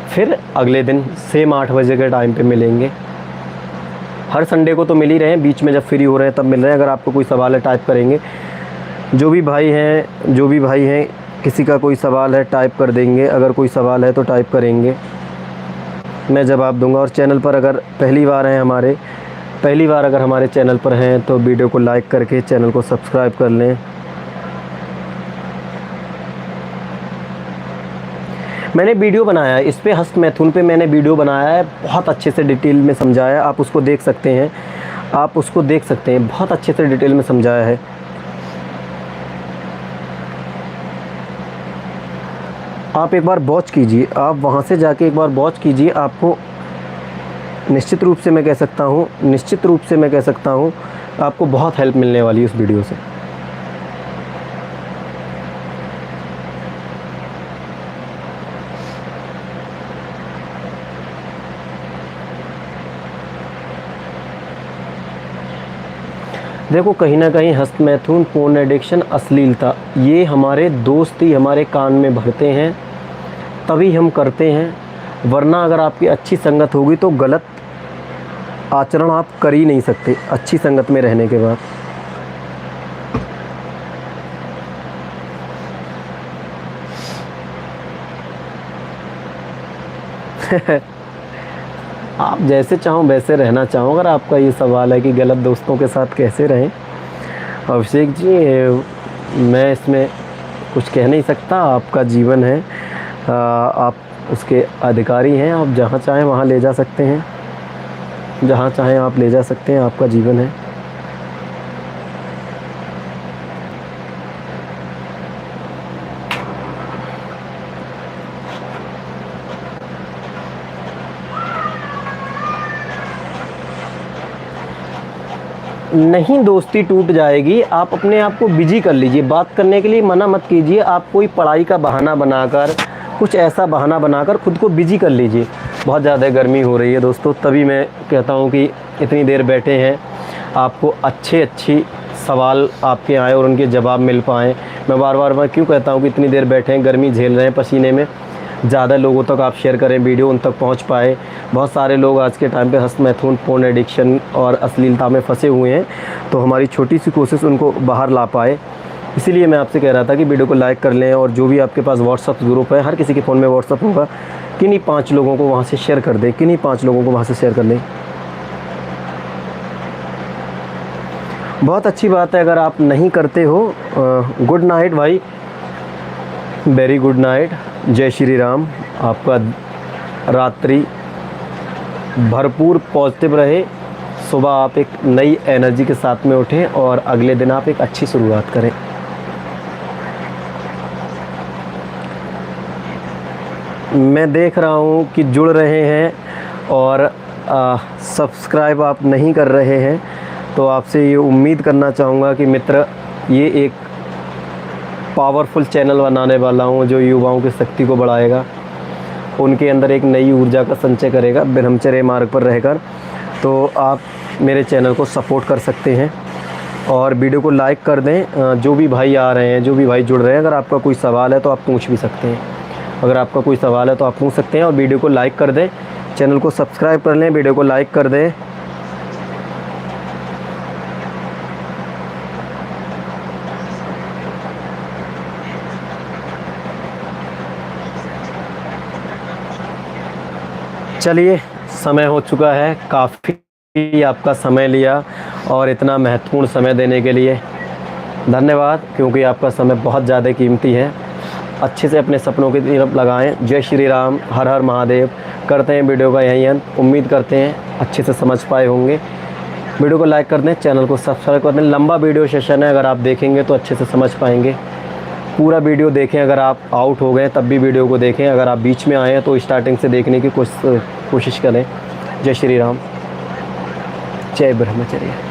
फिर अगले दिन सेम 8 बजे के टाइम पे मिलेंगे। हर संडे को तो मिल ही रहे हैं, बीच में जब फ्री हो रहे हैं तब मिल रहे हैं। अगर आपको कोई सवाल है टाइप करेंगे, जो भी भाई हैं किसी का कोई सवाल है टाइप कर देंगे, अगर कोई सवाल है तो टाइप करेंगे, मैं जवाब दूंगा। और चैनल पर अगर पहली बार अगर हमारे चैनल पर हैं तो वीडियो को लाइक करके चैनल को सब्सक्राइब कर लें। मैंने वीडियो बनाया है इस पे, हस्तमैथुन पे मैंने वीडियो बनाया है, बहुत अच्छे से डिटेल में समझाया है, आप उसको देख सकते हैं, बहुत अच्छे से डिटेल में समझाया है। आप एक बार वॉच कीजिए, आप वहाँ से जाके एक बार वॉच कीजिए, आपको निश्चित रूप से मैं कह सकता हूँ आपको बहुत हेल्प मिलने वाली है उस वीडियो से। देखो कहीं ना कहीं हस्तमैथुन, पोर्न एडिक्शन, अश्लीलता, ये हमारे दोस्त ही हमारे कान में भरते हैं तभी हम करते हैं, वरना अगर आपकी अच्छी संगत होगी तो गलत आचरण आप कर ही नहीं सकते अच्छी संगत में रहने के बाद। आप जैसे चाहो वैसे रहना चाहो। अगर आपका ये सवाल है कि गलत दोस्तों के साथ कैसे रहें, अभिषेक जी मैं इसमें कुछ कह नहीं सकता, आपका जीवन है, आप उसके अधिकारी हैं, आप जहाँ चाहें वहाँ ले जा सकते हैं, जहाँ चाहें आप ले जा सकते हैं, आपका जीवन है। नहीं दोस्ती टूट जाएगी, आप अपने आप को बिजी कर लीजिए, बात करने के लिए मना मत कीजिए। आप कोई पढ़ाई का बहाना बनाकर, कुछ ऐसा बहाना बनाकर खुद को बिजी कर लीजिए। बहुत ज़्यादा गर्मी हो रही है दोस्तों, तभी मैं कहता हूँ कि इतनी देर बैठे हैं, आपको अच्छे सवाल आपके आए और उनके जवाब मिल पाएँ। मैं बार बार क्यों कहता हूँ कि इतनी देर बैठे हैं, गर्मी झेल रहे हैं पसीने में, ज़्यादा लोगों तक आप शेयर करें, वीडियो उन तक पहुंच पाए। बहुत सारे लोग आज के टाइम पे हस्तमैथुन, पोर्न एडिक्शन और अश्लीलता में फंसे हुए हैं, तो हमारी छोटी सी कोशिश उनको बाहर ला पाए। इसीलिए मैं आपसे कह रहा था कि वीडियो को लाइक कर लें, और जो भी आपके पास व्हाट्सअप ग्रुप है, हर किसी के फ़ोन में व्हाट्सअप होगा, किन्हीं 5 लोगों को वहाँ से शेयर कर दें, बहुत अच्छी बात है। अगर आप नहीं करते हो, गुड नाइट भाई, वेरी गुड नाइट, जय श्री राम। आपका रात्रि भरपूर पॉजिटिव रहे, सुबह आप एक नई एनर्जी के साथ में उठें और अगले दिन आप एक अच्छी शुरुआत करें। मैं देख रहा हूँ कि जुड़ रहे हैं और सब्सक्राइब आप नहीं कर रहे हैं, तो आपसे ये उम्मीद करना चाहूँगा कि मित्र, ये एक पावरफुल चैनल बनाने वाला हूँ जो युवाओं की शक्ति को बढ़ाएगा, उनके अंदर एक नई ऊर्जा का संचय करेगा ब्रह्मचर्य मार्ग पर रहकर। तो आप मेरे चैनल को सपोर्ट कर सकते हैं। और वीडियो को लाइक कर दें। जो भी भाई आ रहे हैं, जो भी भाई जुड़ रहे हैं, अगर आपका कोई सवाल है तो आप पूछ भी सकते हैं। अगर आपका कोई सवाल है तो आप पूछ सकते हैं। और वीडियो को लाइक कर दें, चैनल को सब्सक्राइब कर लें, वीडियो को लाइक कर दें। चलिए, समय हो चुका है, काफ़ी आपका समय लिया और इतना महत्वपूर्ण समय देने के लिए धन्यवाद, क्योंकि आपका समय बहुत ज़्यादा कीमती है। अच्छे से अपने सपनों की तरफ लगाएं। जय श्री राम, हर हर महादेव। करते हैं वीडियो का यहीं अंत। उम्मीद करते हैं अच्छे से समझ पाए होंगे। वीडियो को लाइक कर दें, चैनल को सब्सक्राइब कर दें। लंबा वीडियो सेशन है, अगर आप देखेंगे तो अच्छे से समझ पाएंगे। पूरा वीडियो देखें। अगर आप आउट हो गए तब भी वीडियो को देखें। अगर आप बीच में आए हैं तो स्टार्टिंग से देखने की कोशिश करें। जय श्री राम, जय ब्रह्मचर्य।